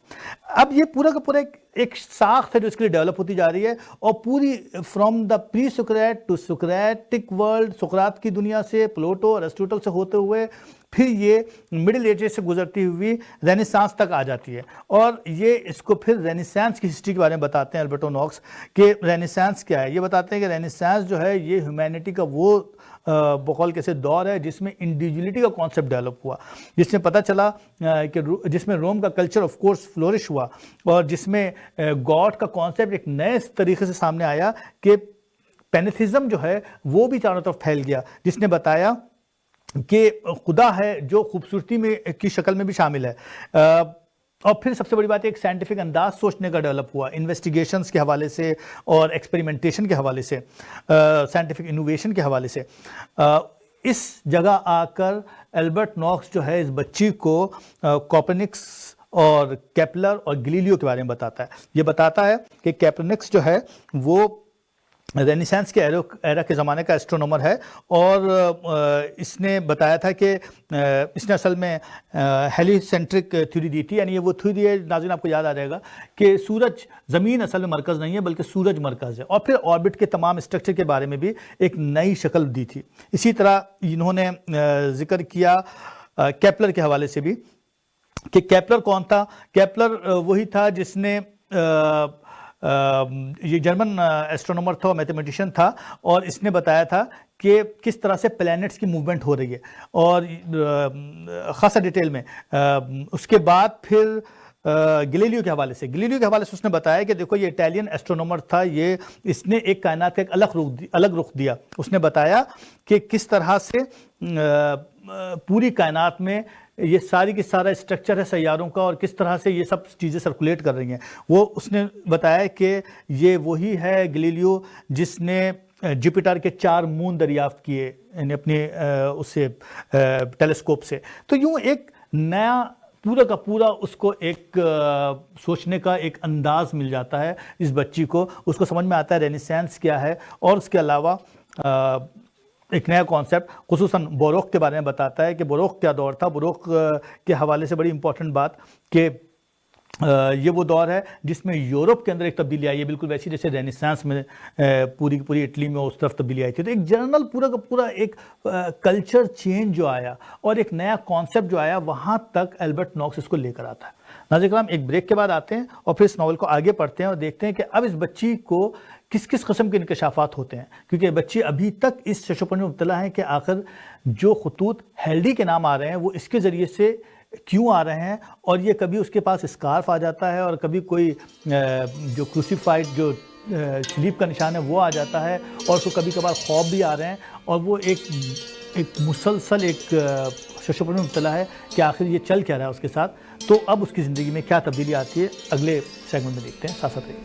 اب یہ پورا کا پورا ایک ساخت ہے جو اس کے لیے ڈیولپ ہوتی جا رہی ہے، اور پوری فرام دا پری سقراط ٹو سقراٹک ورلڈ، سقراط کی دنیا سے پلوٹو ارسطوٹل سے ہوتے ہوئے پھر یہ مڈل ایجز سے گزرتی ہوئی رینیسانس تک آ جاتی ہے. اور یہ اس کو پھر رینیسانس کی ہسٹری کے بارے میں بتاتے ہیں البرٹو ناکس کہ رینیسانس کیا ہے. یہ بتاتے ہیں کہ رینیسانس جو ہے یہ ہیومینٹی کا وہ بقول کیسے دور ہے جس میں انڈیویجولیٹی کا کانسیپٹ ڈیولپ ہوا، جس میں پتہ چلا کہ جس میں روم کا کلچر آف کورس فلورش ہوا، اور جس میں گاڈ کا کانسیپٹ ایک نئے طریقے سے سامنے آیا کہ پینتھزم جو ہے وہ بھی چاروں طرف پھیل گیا، جس نے بتایا کہ خدا ہے جو خوبصورتی میں کی شکل میں بھی شامل ہے۔ اور پھر سب سے بڑی بات ایک سائنٹیفک انداز سوچنے کا ڈیولپ ہوا، انویسٹیگیشنز کے حوالے سے اور ایکسپیریمنٹیشن کے حوالے سے، سائنٹیفک انوویشن کے حوالے سے۔ اس جگہ آ کر البرٹ نوکس جو ہے اس بچی کو کوپرنکس اور کیپلر اور گلیلیو کے بارے میں بتاتا ہے۔ یہ بتاتا ہے کہ کیپرنکس جو ہے وہ رینیسانس کے ایرا کے زمانے کا ایسٹرونومر ہے، اور اس نے بتایا تھا کہ اس نے اصل میں ہیلی سینٹرک تھیوری دی تھی، یعنی یہ وہ تھیوری ہے، ناظرین آپ کو یاد آ جائے گا کہ سورج زمین اصل میں مرکز نہیں ہے بلکہ سورج مرکز ہے، اور پھر آربٹ کے تمام اسٹرکچر کے بارے میں بھی ایک نئی شکل دی تھی۔ اسی طرح انہوں نے ذکر کیا کیپلر کے حوالے سے بھی کہ کیپلر کون تھا۔ کیپلر وہی تھا جس نے یہ جرمن ایسٹرونومر تھا اور میتھمیٹیشین تھا، اور اس نے بتایا تھا کہ کس طرح سے پلینٹس کی موومنٹ ہو رہی ہے، اور خاصا ڈیٹیل میں۔ اس کے بعد پھر گلیلیو کے حوالے سے اس نے بتایا کہ دیکھو یہ اٹیلین ایسٹرونومر تھا، اس نے ایک کائنات کا ایک الگ رخ دیا۔ اس نے بتایا کہ کس طرح سے پوری کائنات میں یہ ساری کی سارا اسٹرکچر ہے سیاروں کا، اور کس طرح سے یہ سب چیزیں سرکولیٹ کر رہی ہیں۔ وہ اس نے بتایا کہ یہ وہی ہے گلیلیو جس نے جوپیٹر کے 4 مون دریافت کیے، یعنی اپنے اس سے ٹیلیسکوپ سے۔ تو یوں ایک نیا پورا کا پورا اس کو ایک سوچنے کا ایک انداز مل جاتا ہے اس بچی کو، اس کو سمجھ میں آتا ہے رینیسانس کیا ہے، اور اس کے علاوہ ایک نیا کانسیپٹ خصوصاً بوروک کے بارے میں بتاتا ہے کہ بوروک کیا دور تھا۔ بوروک کے حوالے سے بڑی امپورٹنٹ بات کہ یہ وہ دور ہے جس میں یورپ کے اندر ایک تبدیلی آئی ہے، بالکل ویسی جیسے رینیسانس میں پوری اٹلی میں اس طرف تبدیلی آئی تھی۔ تو ایک جنرل پورا کا پورا ایک کلچر چینج جو آیا اور ایک نیا کانسیپٹ جو آیا، وہاں تک البرٹ نوکس اس کو لے کر آتا ہے۔ ناظرین کرام، ایک بریک کے بعد آتے ہیں اور پھر اس ناول کو آگے پڑھتے ہیں اور دیکھتے ہیں کہ اب اس بچی کو کس کس قسم کے انکشافات ہوتے ہیں، کیونکہ بچی ابھی تک اس ششوپن میں مبتلا ہے کہ آخر جو خطوط ہیلڈی کے نام آ رہے ہیں وہ اس کے ذریعے سے کیوں آ رہے ہیں، اور یہ کبھی اس کے پاس اسکارف آ جاتا ہے اور کبھی کوئی جو کروسیفائڈ جو سلیب کا نشان ہے وہ آ جاتا ہے، اور اس کو کبھی کبھار خواب بھی آ رہے ہیں، اور وہ ایک مسلسل ایک ششوپن میں مبتلا ہے کہ آخر یہ چل کیا رہا ہے اس کے ساتھ۔ تو اب اس کی زندگی میں کیا تبدیلی آتی ہے اگلے سیگمنٹ میں دیکھتے ہیں، ساتھ رہیے گا۔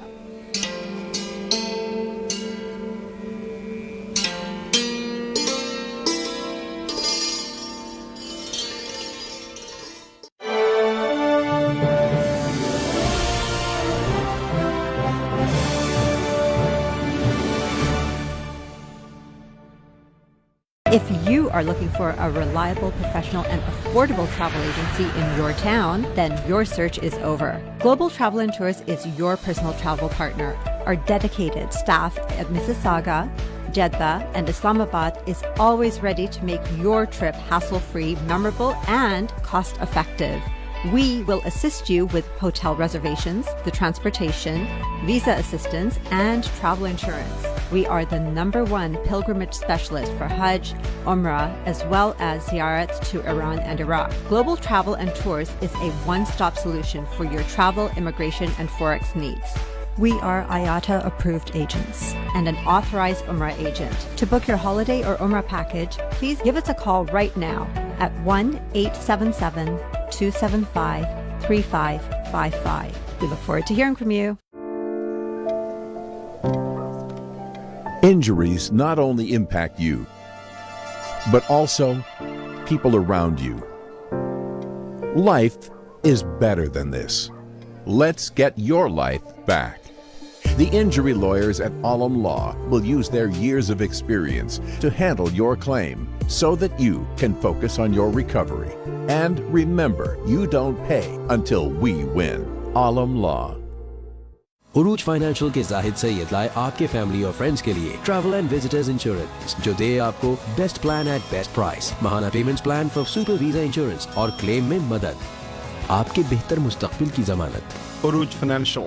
If you are looking for a reliable, professional, and affordable travel agency in your town, then your search is over. Global Travel and Tours is your personal travel partner. Our dedicated staff at Mississauga, Jeddah, and Islamabad is always ready to make your trip hassle-free, memorable, and cost-effective. We will assist you with hotel reservations, the transportation, visa assistance, and travel insurance. We are the #1 pilgrimage specialist for Hajj, Umrah, as well as ziyarat to Iran and Iraq. Global Travel and Tours is a one-stop solution for your travel, immigration, and Forex needs. We are IATA approved agents and an authorized Umrah agent. To book your holiday or Umrah package, please give us a call right now at 1-877-275-3555. We look forward to hearing from you.
Injuries not only impact you, but also people around you. Life is better than this. Let's get your life back. The injury lawyers at Alam Law will use their years of experience to handle your claim so that you can focus on your recovery. And remember, you don't pay until we win. Alam Law.
عروج financial کے زاہد سے یہ اطلاع آپ کے family اور friends کے لیے ٹریول اینڈ وزٹرز انشورنس جو دے آپ کو best plan at best price, ماہانہ payments plan for super visa insurance اور کلیم میں مدد، آپ کے بہتر مستقبل کی ضمانت۔
عروج financial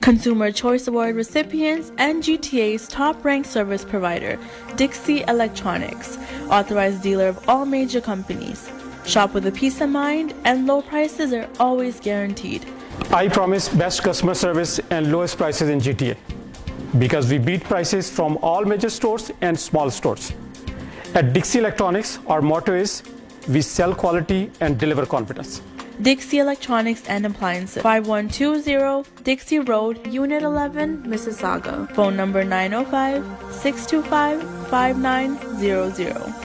Consumer Choice Award recipients and GTA's top-ranked service provider, Dixie Electronics, authorized dealer of all major companies. Shop with a peace of mind, and low prices are always guaranteed.
I promise best customer service and lowest prices in GTA because we beat prices from all major stores and small stores. At Dixie Electronics, our motto is we sell quality and deliver confidence.
Dixie Electronics and Appliances, 5120 Dixie Road, Unit 11, Mississauga. Phone number 905-625-5900.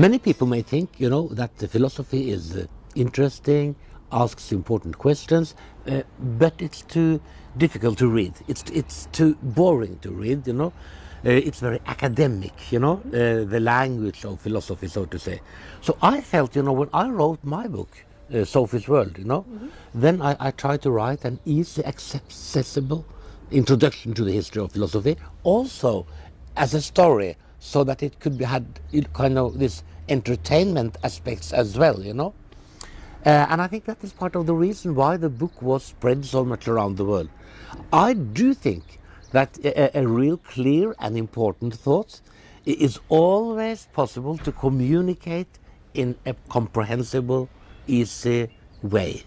Many people may think, that the philosophy is interesting, asks important questions, but it's too difficult to read. It's too boring to read, It's very academic, the language of philosophy, so to say. So I felt, when I wrote my book, Sophie's World, then I tried to write an easy, accessible introduction to the history of philosophy, also as a story, so that it could be had kind of this entertainment aspects as well, And I think that is part of the reason why the book was spread so much around the world. I do think that a real clear and important thought is always possible to communicate in a comprehensible, easy way,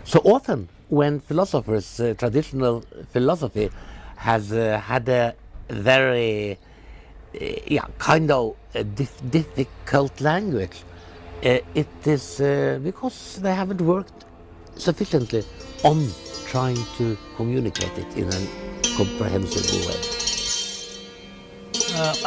So often when philosophers, traditional philosophy has had a very kind of a difficult language. It is because they haven't worked sufficiently on trying to communicate it in a comprehensible way.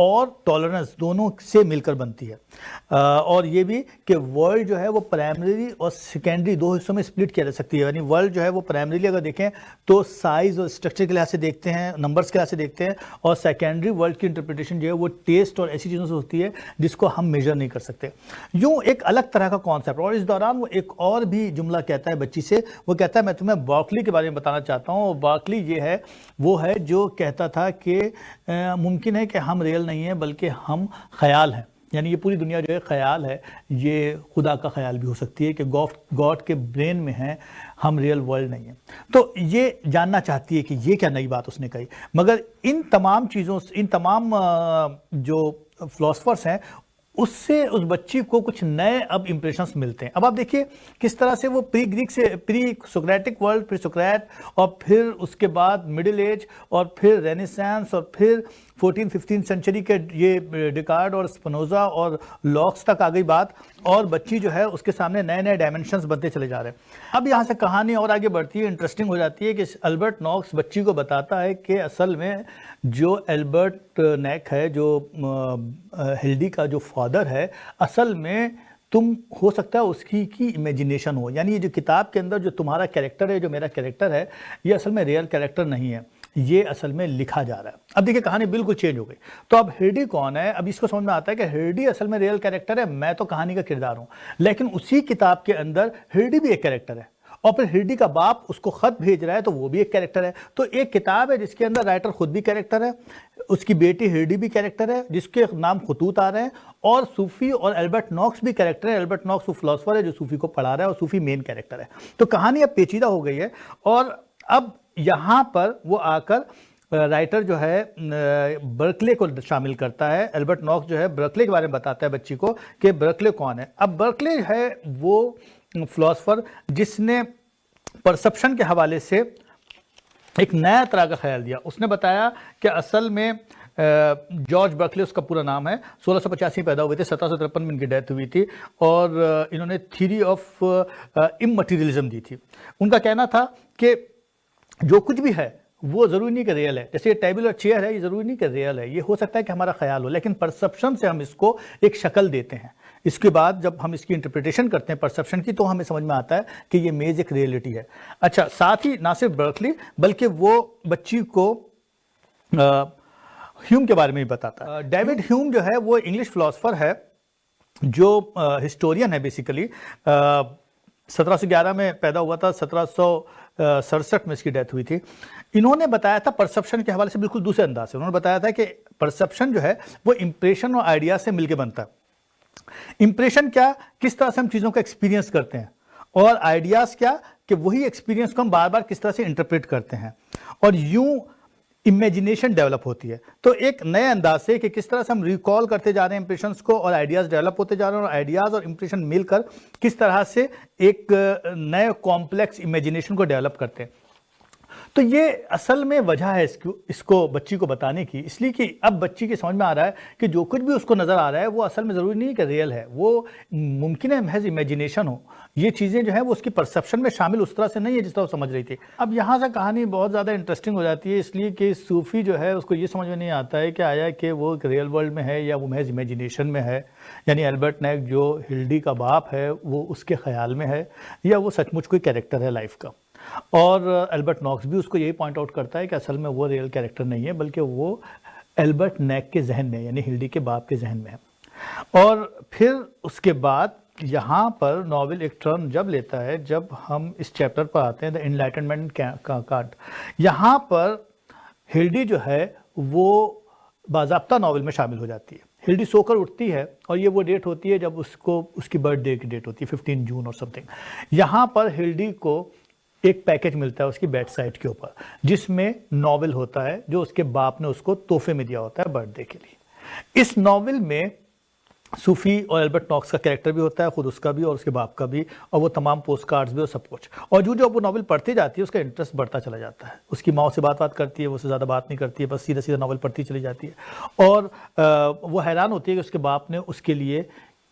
اور tolerance دونوں سے مل کر بنتی ہے، اور یہ بھی کہ ورلڈ جو ہے وہ پرائمری اور سیکنڈری دو حصوں میں سپلٹ کیا جا سکتی ہے. یعنی ورلڈ جو ہے وہ پرائمریلی اگر دیکھیں تو سائز اور اسٹرکچر کے لحاظ سے دیکھتے ہیں، نمبرز کے لحاظ سے دیکھتے ہیں، اور سیکنڈری ورلڈ کی انٹرپریٹیشن جو ہے وہ ٹیسٹ اور ایسی چیزوں سے ہوتی ہے جس کو ہم میجر نہیں کر سکتے. یوں ایک الگ طرح کا کانسیپٹ. اور اس دوران وہ ایک اور بھی جملہ کہتا ہے بچی سے، وہ کہتا ہے میں تمہیں بارکلی کے بارے میں بتانا چاہتا ہوں. بارکلی یہ ہے، وہ ہے جو کہتا تھا کہ ممکن ہے کہ ہم ریئل نہیں ہیں بلکہ ہم خیال ہیں. یعنی یہ پوری دنیا جو ہے خیال ہے، یہ خدا کا خیال بھی ہو سکتی ہے کہ گاڈ کے برین میں ہیں، ہم ریئل ورلڈ نہیں ہیں. تو یہ جاننا چاہتی ہے کہ یہ کیا نئی بات اس نے کہی. مگر ان تمام چیزوں سے، ان تمام جو فلاسفرس ہیں، اس سے اس بچی کو کچھ نئے اب امپریشنز ملتے ہیں. اب آپ دیکھیے کس طرح سے وہ پری گریک سے، پری سوکریٹک ورلڈ، پھر سوکریٹ، اور پھر اس کے بعد مڈل ایج، اور پھر رینیسانس، اور پھر 14-15 سینچری کے یہ ڈیکارڈ اور اسپنوزا اور لاکس تک آ گئی بات، اور بچی جو ہے اس کے سامنے نئے نئے ڈائمنشنز بنتے چلے جا رہے ہیں. اب یہاں سے کہانی اور آگے بڑھتی ہے، انٹرسٹنگ ہو جاتی ہے کہ البرٹ نوکس بچی کو بتاتا ہے کہ اصل میں جو البرٹ نیک ہے، جو ہلڈی کا جو فادر ہے، اصل میں تم ہو سکتا ہے اس کی امیجنیشن ہو. یعنی یہ جو کتاب کے اندر جو تمہارا کیریکٹر ہے، جو میرا کیریکٹر ہے، یہ اصل میں ریئل کیریکٹر نہیں ہے، یہ اصل میں لکھا جا رہا ہے. اب دیکھیں کہانی بالکل چینج ہو گئی. تو اب ہرڈی کون ہے؟ اب اس کو سمجھ میں آتا ہے کہ ہرڈی اصل میں ریئل کیریکٹر ہے، میں تو کہانی کا کردار ہوں. لیکن اسی کتاب کے اندر ہرڈی بھی ایک کیریکٹر ہے، اور پھر ہرڈی کا باپ اس کو خط بھیج رہا ہے تو وہ بھی ایک کیریکٹر ہے. تو ایک کتاب ہے جس کے اندر رائٹر خود بھی کیریکٹر ہے، اس کی بیٹی ہرڈی بھی کیریکٹر ہے جس کے نام خطوط آ رہے ہیں، اور صوفی اور البرٹ نوکس بھی کیریکٹر ہے. البرٹ نوکس وہ فلاسفر ہے جو صوفی کو پڑھا رہا ہے، اور صوفی مین کیریکٹر ہے. تو کہانی اب پیچیدہ ہو گئی ہے، اور اب یہاں پر وہ آ کر رائٹر جو ہے برکلے کو شامل کرتا ہے. البرٹ نوکس جو ہے برکلے کے بارے میں بتاتا ہے بچی کو کہ برکلے کون ہے. اب برکلے ہے وہ فلاسفر جس نے پرسپشن کے حوالے سے ایک نیا طرح کا خیال دیا. اس نے بتایا کہ اصل میں جارج برکلے اس کا پورا نام ہے، 1685 پیدا ہوئے تھے، 1753 میں ان کی ڈیتھ ہوئی تھی، اور انہوں نے تھیوری آف امٹیریلزم دی تھی. ان کا کہنا تھا کہ جو کچھ بھی ہے وہ ضروری نہیں کہ ریئل ہے. جیسے یہ ٹیبل اور چیئر ہے، یہ ضروری نہیں کہ ریئل ہے، یہ ہو سکتا ہے کہ ہمارا خیال ہو، لیکن پرسپشن سے ہم اس کو ایک شکل دیتے ہیں. اس کے بعد جب ہم اس کی انٹرپریٹیشن کرتے ہیں پرسپشن کی، تو ہمیں سمجھ میں آتا ہے کہ یہ میز ایک ریئلٹی ہے. اچھا، ساتھ ہی نہ صرف برکلی بلکہ وہ بچی کو ہیوم کے بارے میں بھی بتاتا ہے. ڈیوڈ ہیوم جو ہے وہ انگلش فلاسفر ہے جو ہسٹورین ہے بیسیکلی. 1711 میں پیدا ہوا تھا، 1767 میں اس کی ڈیتھ ہوئی تھی. انہوں نے بتایا تھا پرسپشن کے حوالے سے بالکل دوسرے انداز سے. انہوں نے بتایا تھا کہ پرسپشن جو ہے وہ امپریشن اور آئیڈیاز سے مل کے بنتا ہے. امپریشن کیا؟ کس طرح سے ہم چیزوں کا ایکسپیرینس کرتے ہیں، اور آئیڈیاز کیا کہ وہی ایکسپیرینس کو ہم بار بار کس طرح سے انٹرپریٹ کرتے ہیں، اور یوں امیجنیشن ڈیولپ ہوتی ہے. تو ایک نئے انداز سے کہ کس طرح سے ہم ریکال کرتے جا رہے ہیں امپریشنز کو، اور آئیڈیاز ڈیولپ ہوتے جا رہے ہیں، اور آئیڈیاز اور امپریشن مل کر کس طرح سے ایک نئے کمپلیکس امیجنیشن کو ڈیولپ کرتے ہیں. تو یہ اصل میں وجہ ہے اس کو بچی کو بتانے کی، اس لیے کہ اب بچی کے سمجھ میں آ رہا ہے کہ جو کچھ بھی اس کو نظر آ رہا ہے وہ اصل میں ضروری نہیں کہ ریئل ہے، وہ ممکن ہے محض امیجنیشن ہو. یہ چیزیں جو ہیں وہ اس کی پرسپشن میں شامل اس طرح سے نہیں ہے جس طرح وہ سمجھ رہی تھی. اب یہاں سے کہانی بہت زیادہ انٹرسٹنگ ہو جاتی ہے، اس لیے کہ صوفی جو ہے اس کو یہ سمجھ میں نہیں آتا ہے کہ آیا کہ وہ ریئل ورلڈ میں ہے یا وہ محض امیجنیشن میں ہے. یعنی البرٹ نیک جو ہلڈی کا باپ ہے وہ اس کے خیال میں ہے، یا وہ سچ مچ کوئی کیریکٹر ہے لائف کا. اور البرٹ نوکس بھی اس کو یہی پوائنٹ آؤٹ کرتا ہے کہ اصل میں وہ ریئل کیریکٹر نہیں ہے بلکہ وہ البرٹ نیک کے ذہن میں، یعنی ہلڈی کے باپ کے ذہن میں ہے. اور پھر اس کے بعد یہاں پر ناول ایک ٹرن جب لیتا ہے، جب ہم اس چیپٹر پر آتے ہیں دا انلائٹنمنٹ کارڈ. یہاں پر ہلڈی جو ہے وہ باضابطہ ناول میں شامل ہو جاتی ہے. ہلڈی سو کر اٹھتی ہے، اور یہ وہ ڈیٹ ہوتی ہے جب اس کی برتھ ڈے کی ڈیٹ ہوتی ہے، 15 جون اور سم تھنگ. یہاں پر ہلڈی کو ایک پیکج ملتا ہے اس کی بیڈ سائڈ کے اوپر، جس میں ناول ہوتا ہے جو اس کے باپ نے اس کو تحفے میں دیا ہوتا ہے برتھ ڈے کے لیے. اس ناول میں صوفی اور البرٹ نوکس کا کریکٹر بھی ہوتا ہے، خود اس کا بھی اور اس کے باپ کا بھی، اور وہ تمام پوسٹ کارڈز بھی اور سب کچھ. اور جو وہ ناول پڑھتی جاتی ہے اس کا انٹرسٹ بڑھتا چلا جاتا ہے. اس کی ماں سے بات کرتی ہے، وہ سے زیادہ بات نہیں کرتی ہے، بس سیدھا سیدھا ناول پڑھتی چلی جاتی ہے. اور وہ حیران ہوتی ہے کہ اس کے باپ نے اس کے لیے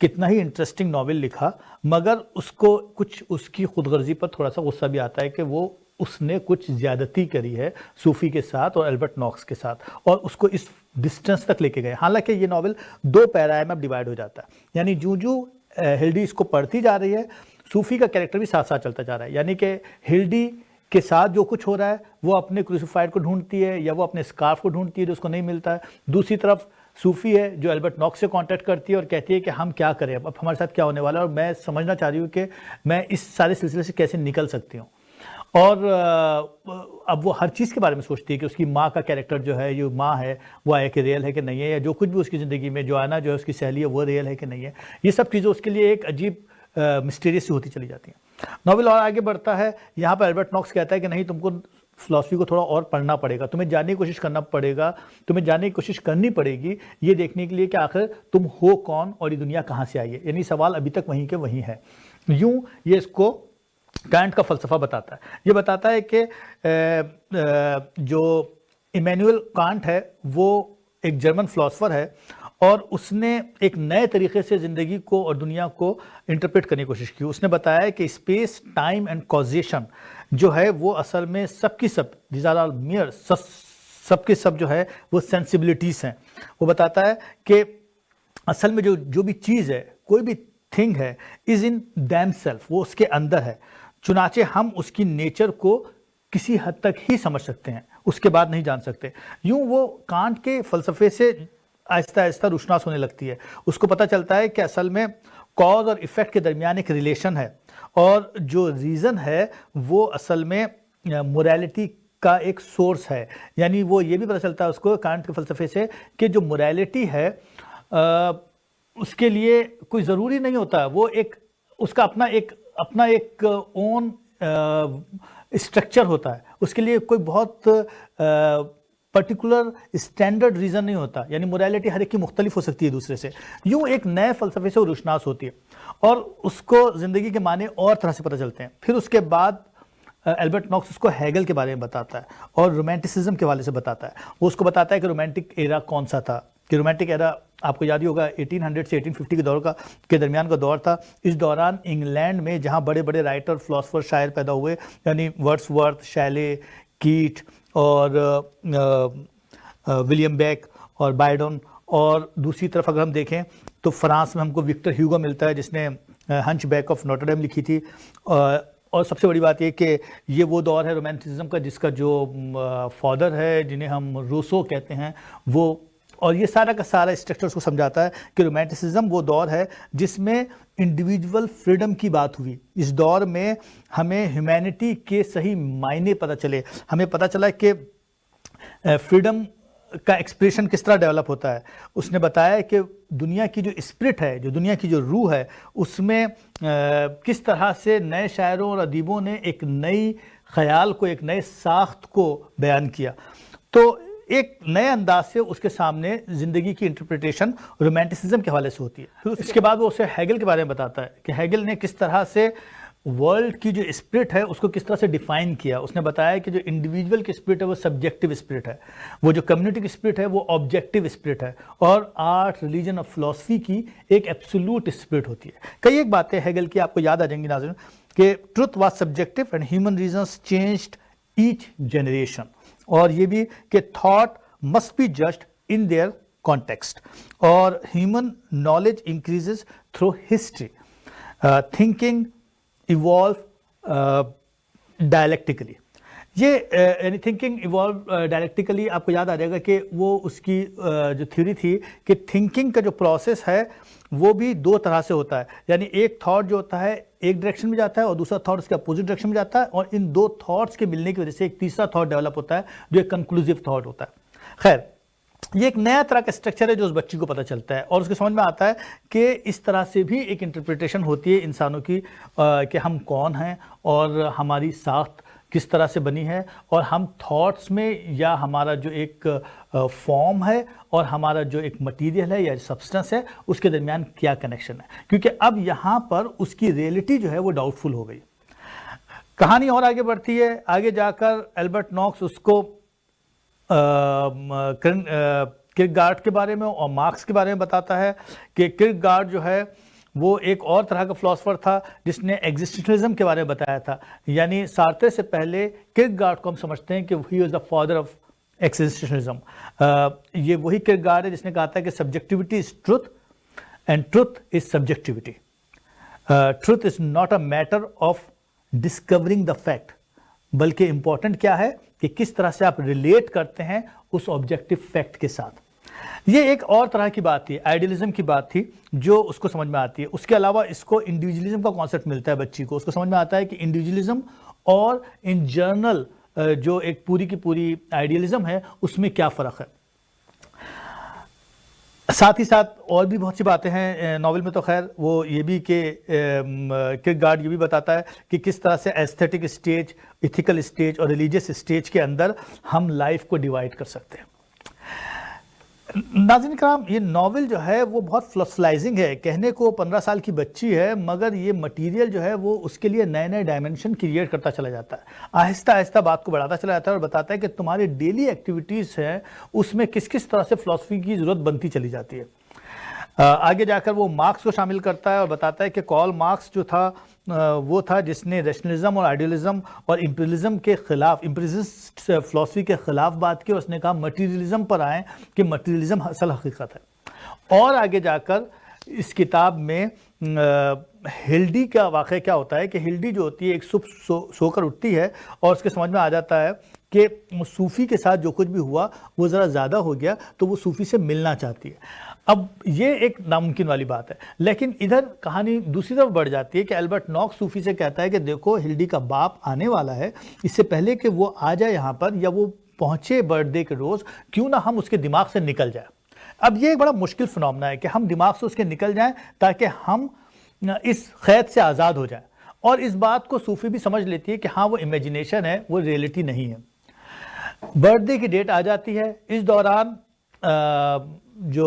کتنا ہی انٹرسٹنگ ناول لکھا، مگر اس کو کچھ اس کی خود غرضی پر تھوڑا سا غصہ بھی آتا ہے کہ وہ اس نے کچھ زیادتی کری ہے صوفی کے ساتھ اور البرٹ ناکس کے ساتھ، اور اس کو اس ڈسٹنس تک لے کے گئے. حالانکہ یہ ناول 2 پیرائے میں اب ڈیوائڈ ہو جاتا ہے، یعنی جو ہلڈی اس کو پڑھتی جا رہی ہے، صوفی کا کیریکٹر بھی ساتھ ساتھ چلتا جا رہا ہے. یعنی کہ ہلڈی کے ساتھ جو کچھ ہو رہا ہے وہ اپنے کروسیفائڈ کو ڈھونڈتی ہے یا وہ اپنے اسکارف کو ڈھونڈتی ہے جو اس کو نہیں ملتا ہے. دوسری طرف صوفی ہے جو البرٹ ناکس سے کانٹیکٹ کرتی ہے اور کہتی ہے کہ ہم کیا کریں، اب ہمارے ساتھ کیا ہونے والا ہے، اور میں سمجھنا چاہ رہی ہوں کہ میں اس سارے سلسلے سے کیسے نکل سکتی ہوں. اور اب وہ ہر چیز کے بارے میں سوچتی ہے کہ اس کی ماں کا کیریکٹر جو ہے، یہ ماں ہے وہ ہے کہ ریئل ہے کہ نہیں ہے، یا جو کچھ بھی اس کی زندگی میں جوانا جو ہے اس کی سہیلی ہے وہ ریئل ہے کہ نہیں ہے. یہ سب چیزیں اس کے لیے ایک عجیب مسٹیریس سی ہوتی چلی جاتی ہیں. ناول اور آگے بڑھتا ہے. یہاں پر البرٹ ناکس کہتا ہے کہ نہیں، تم کو فلاسفی کو تھوڑا اور پڑھنا پڑے گا، تمہیں جاننے کی کوشش کرنا پڑے گا، تمہیں جاننے کی کوشش کرنی پڑے گی یہ دیکھنے کے لیے کہ آخر تم ہو کون اور یہ دنیا کہاں سے آئی ہے. یعنی سوال ابھی تک وہیں کے وہیں ہے. یوں یہ اس کو کانٹ کا فلسفہ بتاتا ہے. یہ بتاتا ہے کہ جو ایمینوئل کانٹ ہے وہ ایک جرمن فلاسفر ہے، اور اس نے ایک نئے طریقے سے زندگی کو اور دنیا کو انٹرپریٹ کرنے کی کوشش کی. اس نے بتایا کہ اسپیس، ٹائم اینڈ کازیشن جو ہے وہ اصل میں سب کی سب دیز آر آل میئر، سب کے سب جو ہے وہ سینسبلٹیز ہیں. وہ بتاتا ہے کہ اصل میں جو بھی چیز ہے، کوئی بھی تھنگ ہے، از ان دیم سیلف، وہ اس کے اندر ہے. چنانچہ ہم اس کی نیچر کو کسی حد تک ہی سمجھ سکتے ہیں، اس کے بعد نہیں جان سکتے. یوں وہ کانٹ کے فلسفے سے آہستہ آہستہ روشناس ہونے لگتی ہے. اس کو پتہ چلتا ہے کہ اصل میں کاز اور ایفیکٹ کے درمیان ایک ریلیشن ہے، اور جو ریزن ہے وہ اصل میں موریلٹی کا ایک سورس ہے. یعنی وہ یہ بھی پتہ چلتا ہے اس کو کانٹ کے فلسفے سے کہ جو موریلٹی ہے اس کے لیے کوئی ضروری نہیں ہوتا، وہ ایک اس کا اپنا ایک اون اسٹرکچر ہوتا ہے. اس کے لیے کوئی بہت پرٹیکولر اسٹینڈرڈ ریزن نہیں ہوتا. یعنی موریلٹی ہر ایک کی مختلف ہو سکتی ہے دوسرے سے. یوں ایک نئے فلسفے سے وہ روشناس ہوتی ہے اور اس کو زندگی کے معنی اور طرح سے پتہ چلتے ہیں. پھر اس کے بعد البرٹ ناکس اس کو ہیگل کے بارے میں بتاتا ہے اور رومانٹسزم کے حوالے سے بتاتا ہے. وہ اس کو بتاتا ہے کہ رومانٹک ایرا کون سا تھا، کہ رومانٹک ایرا آپ کو یاد ہی ہوگا 1800 سے 1850 کے دور کے درمیان کا دور تھا. اس دوران انگلینڈ میں جہاں بڑے بڑے رائٹر، فلاسفر، شاعر پیدا ہوئے، یعنی ورڈز ورتھ، شیلے، کیٹ اور ولیم بیک اور بائیڈن، اور دوسری طرف اگر ہم دیکھیں تو فرانس میں ہم کو وکٹر ہیوگو ملتا ہے جس نے ہنچ بیک آف نوٹر ڈیم لکھی تھی. اور سب سے بڑی بات یہ کہ یہ وہ دور ہے رومانٹسزم کا جس کا جو فادر ہے، جنہیں ہم روسو کہتے ہیں، وہ، اور یہ سارا کا سارا اسٹرکچر کو سمجھاتا ہے کہ رومانٹسزم وہ دور ہے جس میں انڈیویجول فریڈم کی بات ہوئی. اس دور میں ہمیں ہیومینٹی کے صحیح معنی پتہ چلے، ہمیں پتہ چلا کہ فریڈم کا ایکسپریشن کس طرح ڈیولپ ہوتا ہے. اس نے بتایا کہ دنیا کی جو اسپرٹ ہے، جو دنیا کی جو روح ہے، اس میں کس طرح سے نئے شاعروں اور ادیبوں نے ایک نئی خیال کو، ایک نئے ساخت کو بیان کیا. تو ایک نئے انداز سے اس کے سامنے زندگی کی انٹرپریٹیشن رومانٹسزم کے حوالے سے ہوتی ہے. پھر اس کے بعد وہ اسے ہیگل کے بارے میں بتاتا ہے کہ ہیگل نے کس طرح سے ورلڈ کی جو اسپرٹ ہے اس کو کس طرح سے ڈیفائن کیا. اس نے بتایا کہ جو انڈیویجول کی اسپرٹ ہے وہ سبجیکٹیو اسپرٹ ہے، وہ جو کمیونٹی کی اسپرٹ ہے وہ آبجیکٹیو اسپرٹ ہے، اور آرٹ، ریلیجن اور فلاسفی کی ایک ایبسولوٹ اسپرٹ ہوتی ہے. کئی ایک باتیں ہیگل کی آپ کو یاد آ جائیں گی ناظرین، کہ truth was subjective and human reasons changed each generation, اور یہ بھی کہ thought must be judged in their context, اور human knowledge increases through history, thinking evolve dialectically. یہ یعنی تھنکنگ ایوالو ڈائلیکٹیکلی آپ کو یاد آ جائے گا کہ وہ اس کی جو تھیوری تھی کہ تھنکنگ کا جو پروسیس ہے وہ بھی 2 طرح سے ہوتا ہے. یعنی ایک تھاٹ جو ہوتا ہے ایک ڈائریکشن میں جاتا ہے اور دوسرا تھاٹ اس کے اپوزٹ ڈائریکشن میں جاتا ہے، اور ان 2 تھاٹس کے ملنے کی وجہ سے ایک تیسرا تھاٹ ڈیولپ ہوتا ہے جو ایک کنکلوزیو تھاٹ ہوتا ہے. خیر، یہ ایک نیا طرح کا اسٹرکچر ہے جو اس بچی کو پتہ چلتا ہے، اور اس کے سمجھ میں آتا ہے کہ اس طرح سے بھی ایک انٹرپریٹیشن ہوتی ہے انسانوں کی کہ ہم کون ہیں اور ہماری ساخت کس طرح سے بنی ہے، اور ہم تھاٹس میں یا ہمارا جو ایک فارم ہے اور ہمارا جو ایک مٹیریل ہے یا سبسٹنس ہے اس کے درمیان کیا کنیکشن ہے. کیونکہ اب یہاں پر اس کی ریئلٹی جو ہے وہ ڈاؤٹ فل ہو گئی. کہانی اور آگے بڑھتی ہے. آگے جا کر البرٹ ناکس اس کو کرکگارڈ کے بارے میں اور مارکس کے بارے میں بتاتا ہے کہ کرکگارڈ جو ہے وہ ایک اور طرح کا فلاسفر تھا جس نے ایگزسٹنشلزم کے بارے میں بتایا تھا. یعنی سارتر سے پہلے کیرکگارڈ کو ہم سمجھتے ہیں کہ he was the father of existentialism. یہ وہی کیرکگارڈ ہے جس نے کہا تھا کہ subjectivity is truth and truth is subjectivity. Truth is not a matter of discovering the fact, بلکہ امپورٹنٹ کیا ہے کہ کس طرح سے آپ ریلیٹ کرتے ہیں اس آبجیکٹو فیکٹ کے ساتھ. یہ ایک اور طرح کی بات تھی، آئیڈیلزم کی بات تھی جو اس کو سمجھ میں آتی ہے. اس کے علاوہ اس کو انڈیویجولزم کا کانسیپٹ ملتا ہے بچی کو. اس کو سمجھ میں آتا ہے کہ انڈیویجولزم اور ان جرنل جو ایک پوری کی پوری آئیڈیلزم ہے اس میں کیا فرق ہے. ساتھ ہی ساتھ اور بھی بہت سی باتیں ہیں ناول میں. تو خیر وہ یہ بھی کہ کیرکگارڈ یہ بھی بتاتا ہے کہ کس طرح سے ایستھیٹک اسٹیج، ایتھیکل اسٹیج اور ریلیجیس اسٹیج کے اندر ہم لائف کو ڈیوائیڈ کر سکتے ہیں. ناظرین کرام، یہ ناول جو ہے وہ بہت فلسفلائزنگ ہے. کہنے کو 15 سال کی بچی ہے، مگر یہ مٹیریل جو ہے وہ اس کے لیے نئے نئے ڈائمنشن کریٹ کرتا چلا جاتا ہے. آہستہ آہستہ بات کو بڑھاتا چلا جاتا ہے اور بتاتا ہے کہ تمہاری ڈیلی ایکٹیویٹیز ہیں اس میں کس کس طرح سے فلسفی کی ضرورت بنتی چلی جاتی ہے. آگے جا کر وہ مارکس کو شامل کرتا ہے اور بتاتا ہے کہ کارل مارکس جو تھا وہ تھا جس نے ریشنلزم اور آئیڈیلزم اور امپیریلزم کے خلاف، امپیریلسٹ فلسفی کے خلاف بات کی. اس نے کہا مٹیریلزم پر آئیں کہ مٹیریلزم اصل حقیقت ہے. اور آگے جا کر اس کتاب میں ہلڈی کا واقعہ کیا ہوتا ہے کہ ہلڈی جو ہوتی ہے ایک صبح سو کر اٹھتی ہے اور اس کے سمجھ میں آ جاتا ہے کہ صوفی کے ساتھ جو کچھ بھی ہوا وہ ذرا زیادہ ہو گیا تو وہ صوفی سے ملنا چاہتی ہے. اب یہ ایک ناممکن والی بات ہے، لیکن ادھر کہانی دوسری طرف بڑھ جاتی ہے کہ البرٹ نوکس صوفی سے کہتا ہے کہ دیکھو ہلڈی کا باپ آنے والا ہے، اس سے پہلے کہ وہ آ جائے یہاں پر یا وہ پہنچے برتھ ڈے کے روز، کیوں نہ ہم اس کے دماغ سے نکل جائیں. اب یہ ایک بڑا مشکل فنومنا ہے کہ ہم دماغ سے اس کے نکل جائیں تاکہ ہم اس قید سے آزاد ہو جائیں. اور اس بات کو صوفی بھی سمجھ لیتی ہے کہ ہاں وہ امیجنیشن ہے، وہ ریئلٹی نہیں ہے. برتھ ڈے کی ڈیٹ آ جاتی ہے. اس دوران جو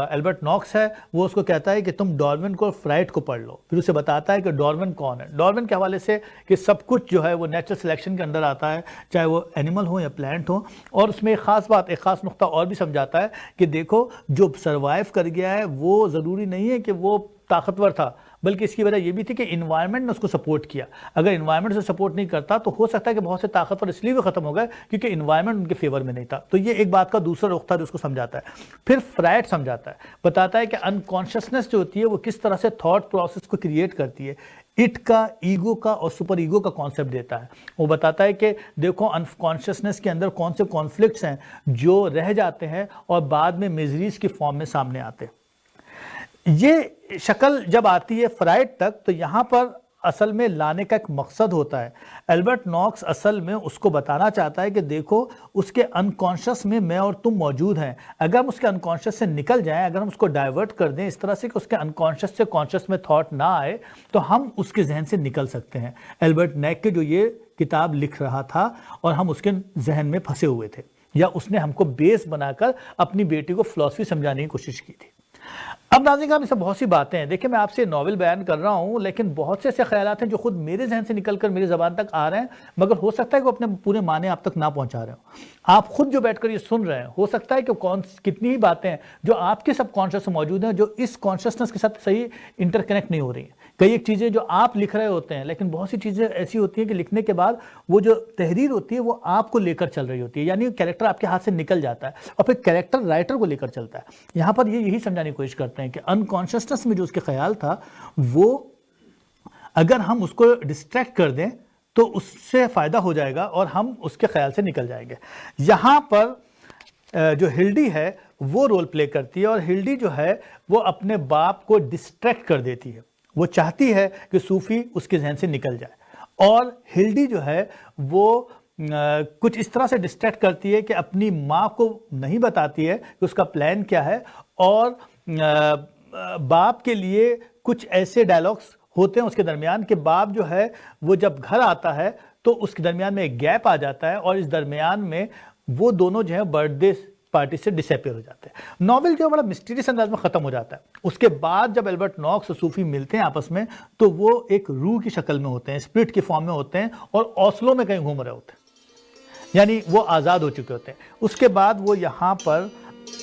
البرٹ نوکس ہے وہ اس کو کہتا ہے کہ تم ڈاروین کو اور فرائڈ کو پڑھ لو. پھر اسے بتاتا ہے کہ ڈاروین کون ہے. ڈاروین کے حوالے سے کہ سب کچھ جو ہے وہ نیچرل سلیکشن کے اندر آتا ہے، چاہے وہ اینیمل ہو یا پلانٹ ہو. اور اس میں ایک خاص بات، ایک خاص نقطہ اور بھی سمجھاتا ہے کہ دیکھو جو سروائیو کر گیا ہے وہ ضروری نہیں ہے کہ وہ طاقتور تھا، بلکہ اس کی وجہ یہ بھی تھی کہ انوائرمنٹ نے اس کو سپورٹ کیا. اگر انوائرمنٹ سے سپورٹ نہیں کرتا تو ہو سکتا ہے کہ بہت سے طاقتور اس لیے بھی ختم ہو گئے کیونکہ انوائرمنٹ ان کے فیور میں نہیں تھا. تو یہ ایک بات کا دوسرا رخ تھا جو اس کو سمجھاتا ہے. پھر فرائڈ سمجھاتا ہے، بتاتا ہے کہ انکانشسنس جو ہوتی ہے وہ کس طرح سے تھاٹ پروسیس کو کریٹ کرتی ہے. اٹ کا، ایگو کا اور سپر ایگو کا کانسیپٹ دیتا ہے. وہ بتاتا ہے کہ دیکھو انکانشسنس کے اندر کون سے کانفلکٹس ہیں جو رہ جاتے ہیں اور بعد میں میزریز کی فارم میں سامنے آتے ہیں. یہ شکل جب آتی ہے فرائڈ تک تو یہاں پر اصل میں لانے کا ایک مقصد ہوتا ہے. البرٹ نوکس اصل میں اس کو بتانا چاہتا ہے کہ دیکھو اس کے انکانشس میں میں اور تم موجود ہیں. اگر ہم اس کے انکانشس سے نکل جائیں، اگر ہم اس کو ڈائیورٹ کر دیں اس طرح سے کہ اس کے انکانشس سے کانشس میں تھاٹ نہ آئے تو ہم اس کے ذہن سے نکل سکتے ہیں. البرٹ نیک کے جو یہ کتاب لکھ رہا تھا اور ہم اس کے ذہن میں پھنسے ہوئے تھے، یا اس نے ہم کو بیس بنا کر اپنی بیٹی کو فلسفی سمجھانے کی کوشش کی تھی. اب ناظرین صاحب، اس میں بہت سی باتیں ہیں. دیکھیں میں آپ سے ناول بیان کر رہا ہوں لیکن بہت سے ایسے خیالات ہیں جو خود میرے ذہن سے نکل کر میری زبان تک آ رہے ہیں، مگر ہو سکتا ہے کہ وہ اپنے پورے معنی آپ تک نہ پہنچا رہے ہوں. آپ خود جو بیٹھ کر یہ سن رہے ہیں، ہو سکتا ہے کہ کتنی ہی باتیں ہیں جو آپ کے سب کانشس میں موجود ہیں جو اس کانشسنس کے ساتھ صحیح انٹر کنیکٹ نہیں ہو رہی ہیں. کئی ایک چیزیں جو آپ لکھ رہے ہوتے ہیں لیکن بہت سی چیزیں ایسی ہوتی ہیں کہ لکھنے کے بعد وہ جو تحریر ہوتی ہے وہ آپ کو لے کر چل رہی ہوتی ہے، یعنی کیریکٹر آپ کے ہاتھ سے نکل جاتا ہے اور پھر کیریکٹر رائٹر کو لے کر چلتا ہے. یہاں پر یہ یہی سمجھانے کی کوشش کرتے ہیں کہ انکانشسنس میں جو اس کے خیال تھا وہ اگر ہم اس کو ڈسٹریکٹ کر دیں تو اس سے فائدہ ہو جائے گا اور ہم اس کے خیال سے نکل جائیں گے. یہاں پر جو ہلڈی ہے وہ رول پلے کرتی ہے اور ہلڈی جو ہے وہ اپنے باپ کو ڈسٹریکٹ کر دیتی ہے. وہ چاہتی ہے کہ صوفی اس کے ذہن سے نکل جائے اور ہلڈی جو ہے وہ کچھ اس طرح سے ڈسٹریکٹ کرتی ہے کہ اپنی ماں کو نہیں بتاتی ہے کہ اس کا پلان کیا ہے. اور باپ کے لیے کچھ ایسے ڈائلاگس ہوتے ہیں اس کے درمیان کہ باپ جو ہے وہ جب گھر آتا ہے تو اس کے درمیان میں ایک گیپ آ جاتا ہے اور اس درمیان میں وہ دونوں جو ہے برتھ ڈے پارٹی سے ڈس اپیئر ہو جاتے ہیں. ناول جو بڑا مسٹیریس انداز میں ختم ہو جاتا ہے. اس کے بعد جب البرٹ نوکس اور صوفی ملتے ہیں آپس میں تو وہ ایک روح کی شکل میں ہوتے ہیں، اسپرٹ کی فارم میں ہوتے ہیں اور اوسلو میں کہیں گھوم رہے ہوتے ہیں، یعنی وہ آزاد ہو چکے ہوتے ہیں. اس کے بعد وہ یہاں پر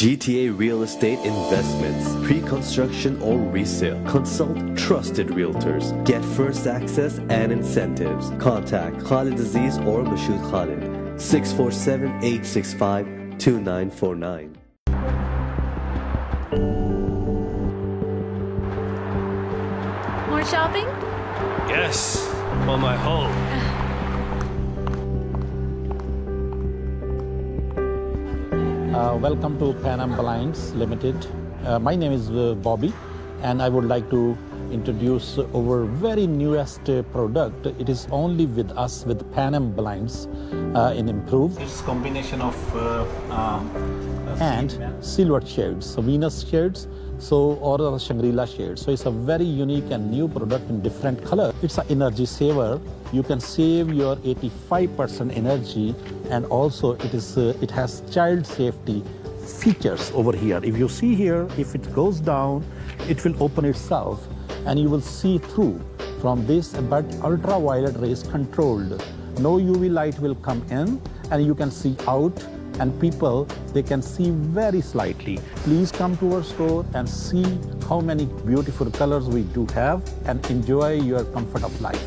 GTA Real Estate Investments, pre-construction or resale. Consult trusted realtors. Get first access and incentives. Contact Khalid Aziz or Mashood Khalid. 647-865-2949.
More shopping?
Yes, on my home.
Welcome to Pan Am Blinds Limited. My name is Bobby, and I would like to introduce our very newest product. It is only with us with Pan Am Blinds in improved.
It's combination of
and silver shades, so Venus shades, or Shangri-La shades. So it's a very unique and new product in different color. It's an energy saver. You can save your 85% energy, and also it has child safety features over here. If you see here, if it goes down, it will open itself, and you will see through from this. But ultraviolet rays controlled. No UV light will come in, and you can see out. And people, they can see very slightly. Please come to our store and see how many beautiful colors we do have and enjoy your comfort of life.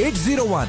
801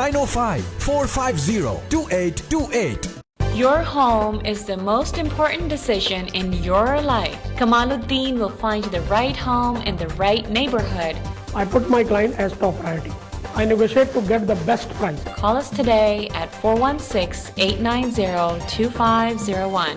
905-450-2828।
Your home is the most important decision in your life. Kamaluddin will find you the right home in the right neighborhood.
I put my client as top priority. I negotiate to get the best price.
Call us today at 416-890-2501.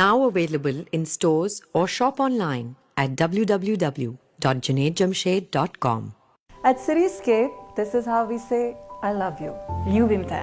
Now available in stores or shop online at www.junaidjamshed.com.
At Cityscape, this is how we say I love you. Ljubim te.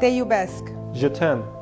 Te iubesc.
Je t'aime.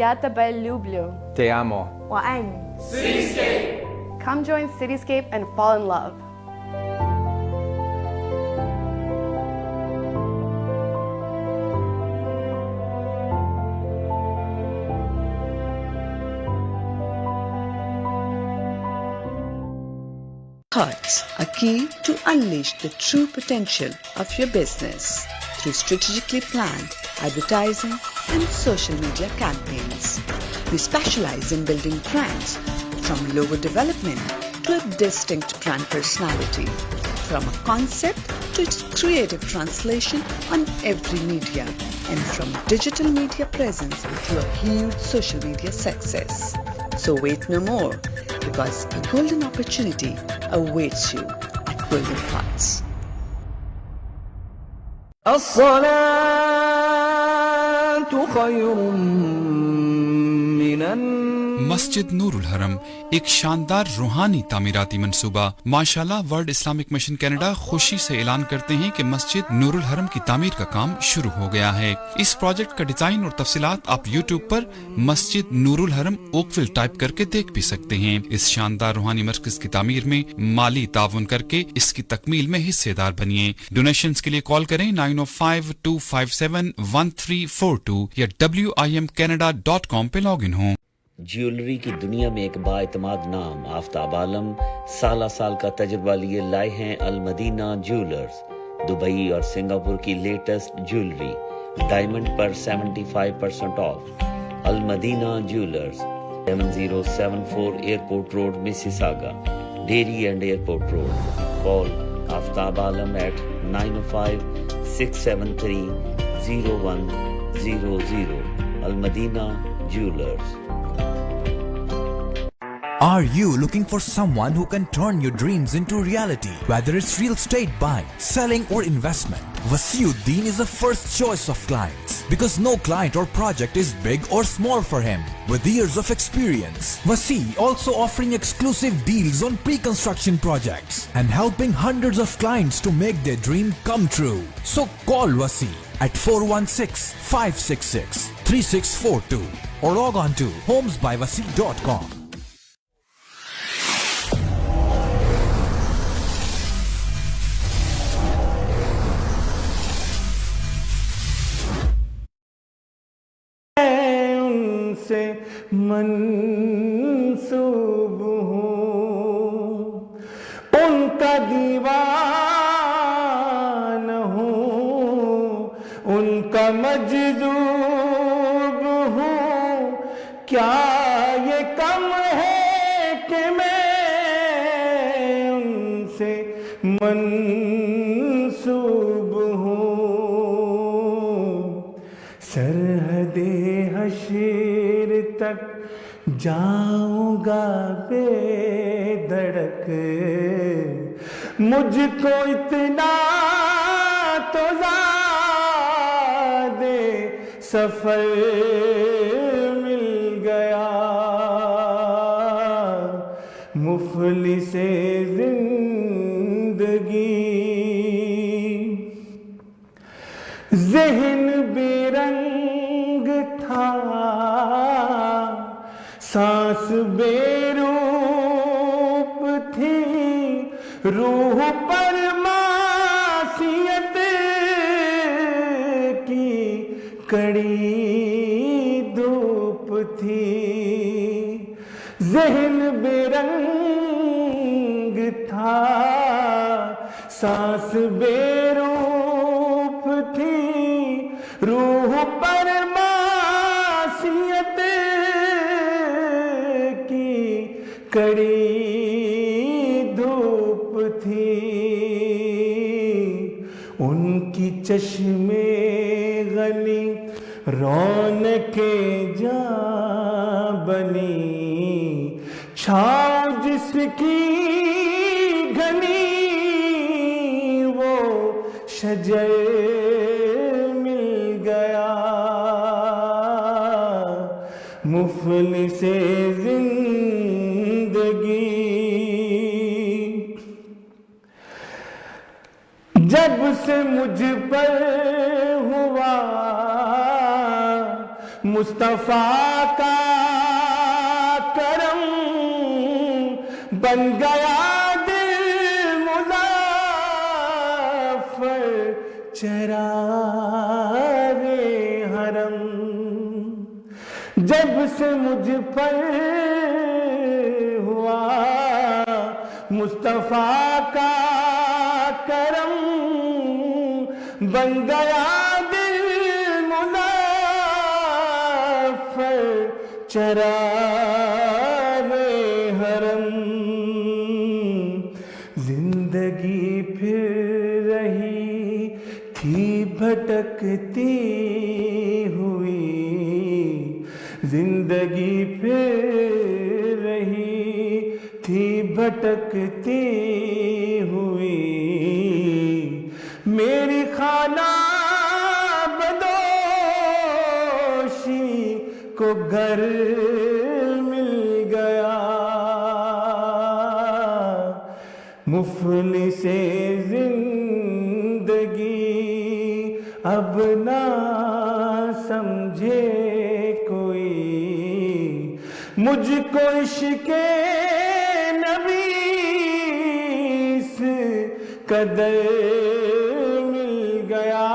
Ja tebe lublю.
Te amo.
我爱你。
Cityscape.
Come join Cityscape and fall in love.
Thoughts, a key to unleash the true potential of your business through strategically planned advertising and social media campaigns. We specialize in building brands from logo development to a distinct brand personality. from a concept to its creative translation on every media, and from digital media presence to a huge social media success. So wait no more, because a golden opportunity awaits you at Golden Paths.
مسجد نور الحرم ایک شاندار روحانی تعمیراتی منصوبہ. ماشاءاللہ world Islamic mission Canada خوشی سے اعلان کرتے ہیں کہ مسجد نور الحرم کی تعمیر کا کام شروع ہو گیا ہے. اس پروجیکٹ کا ڈیزائن اور تفصیلات آپ یوٹیوب پر مسجد نور الحرم اوکویل ٹائپ کر کے دیکھ بھی سکتے ہیں. اس شاندار روحانی مرکز کی تعمیر میں مالی تعاون کر کے اس کی تکمیل میں حصے دار بنیے. ڈونیشنز کے لیے کال کریں 9052571342 یا WIMCanada.com پہ لاگ ان ہوں.
جیولری کی دنیا میں ایک بااعتماد نام آفتاب عالم سالہ سال کا تجربہ لیے لائے ہیں المدینہ جیولرز. دبئی اور سنگاپور کی لیٹسٹ جیولری ڈائمنڈ پر 75% off. Al Madina jewellers 7074 airport road Mississauga, Derry and airport road. Call Aftab Alam at 905-673-0100. Al Madina jewellers.
Are you looking for someone who can turn your dreams into reality? Whether it's real estate buying, selling or investment, Wasiuddin is the first choice of clients because no client or project is big or small for him. With years of experience, Wasi also offering exclusive deals on pre-construction projects and helping hundreds of clients to make their dream come true. So call Wasi at 416-566-3642 or log on to homesbywasi.com.
سے منسوب ہوں, ان کا دیوان ہوں, ان کا مجذوب ہوں. کیا یہ کم ہے کہ میں ان سے منسوب ہوں. سرحد حشر تک جاؤں گا بے دھڑک, مجھ کو اتنا تو زیادہ سفر مل گیا. مفلس زندگی ذہن بے رنگ تھا, سانس بے روپ تھی, روح پر معصیت کی کڑی دھوپ تھی. ذہن بے رنگ تھا, سانس بے روپ تھی, روح پر معصیت کی کڑی دھوپ تھی. ان کی چشمے غنی رونق جاں بنی, چھاؤ جس کی گھنی وہ شجر مل گیا. مفلس زندگی جب سے مجھ پر ہوا مصطفیٰ کا کرم, بن گیا دل مظفر چراغ حرم. جب سے مجھ پر ہوا مصطفیٰ کا کرم, بن گیا دل مظفر چراغ حرم. زندگی پھر بھٹکتی ہوئی زندگی پھر رہی تھی بھٹکتی ہوئی میری خانہ بدوشی کو گھر مل گیا مفلس زندگی اب نہ سمجھے کوئی مجھ کو عشق نبی اس قدر مل گیا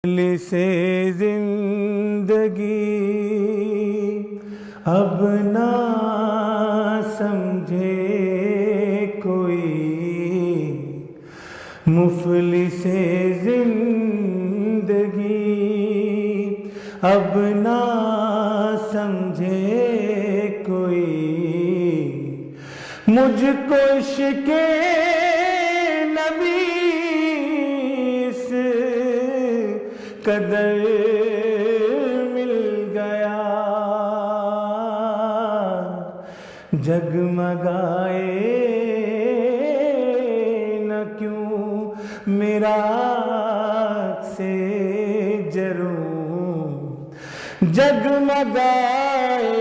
سے زندگی اب نہ سمجھے کوئی مفلس زندگی اب نہ سمجھے کوئی مجھ کو عشق نبی اس قدر مل گیا جگمگائے نہ کیوں میرا سے جروں جگمگائے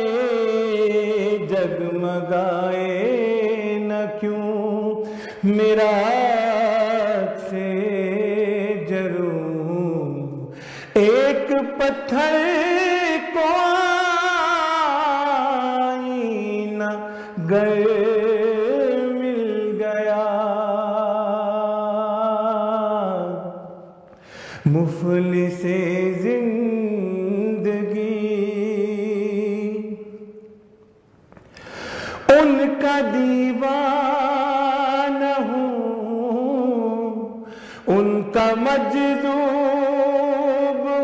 جگمگائے نہ کیوں میرا سے جروں ایک پتھر کو آئینہ گر مل گیا مفلس زندگی ان کا دیوانہ ہوں ان کا مجذوب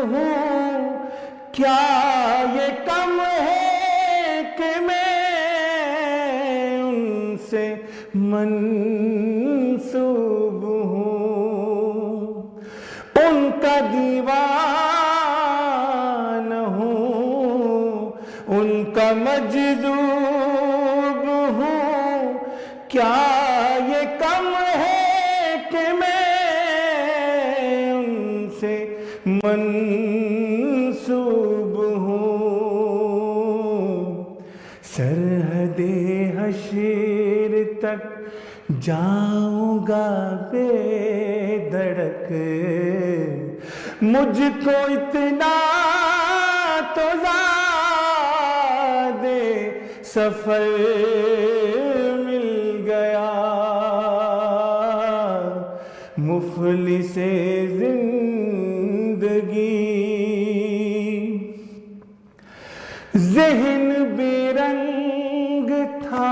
ہوں کیا یہ کم ہے کہ میں ان سے منسوب ہوں ان کا دیوانہ ہوں ان کا مجذوب ہوں کیا یہ کم ہے کہ میں ان سے منسوب ہوں سرحد حشر تک جاؤں گا بے دھڑک مجھ کو اتنا تو زیادہ سفر مل گیا مفلس زندگی ذہن بے رنگ تھا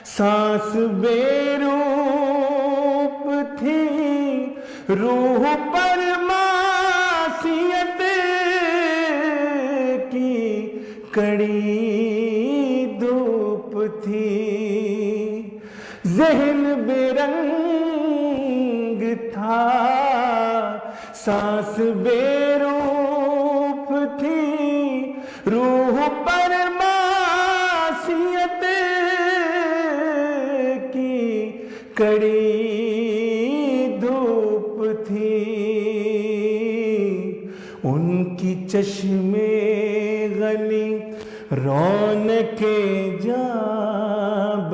سانس بے روپ تھی روح پر معصیت کی کڑی دھوپ تھی ذہن بے رنگ تھا سانس بے روپ تھی روح پر معصیت کی کڑی دھوپ تھی ان کی چشمے غلی رونق جاں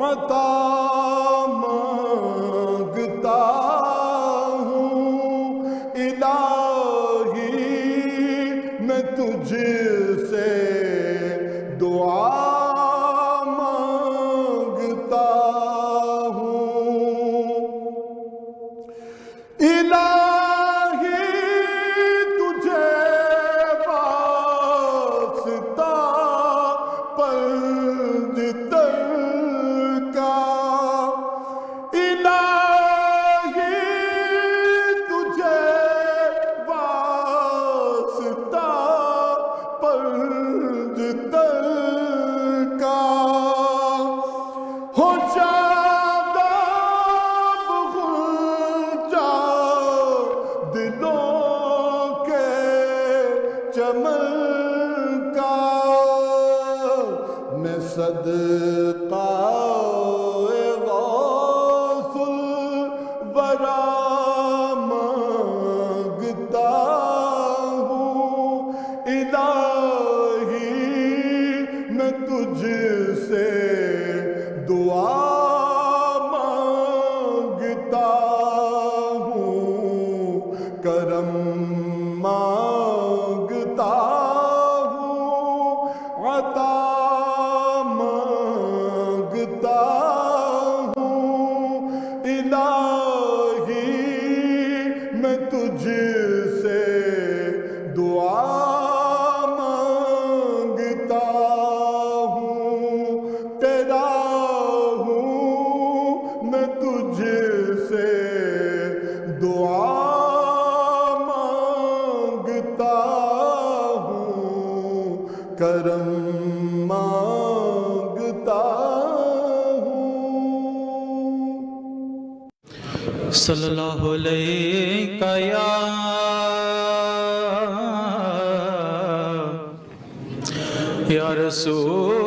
عطا مانگتا ہوں الہی میں تجھ سے دعا مانگتا ہوں الہی تجھے واسطہ پنج تر کا الہی تجھے واسطہ پنج تر کا ہو شاداب غنچہ دلوں کے چمن کا میں صدقہ غوث الورا مانگتا ہوں الہی میں تجھ سے دعا مانگتا ہوں کرم مانگتا ہوں عطا مانگتا ہوں الہی میں تجھ سے دعا مانگتا ہوں تیرا ہوں میں تجھ سے دعا مانگتا ہوں کرم مانگتا ہوں
صلی اللہ علیہ یا رسول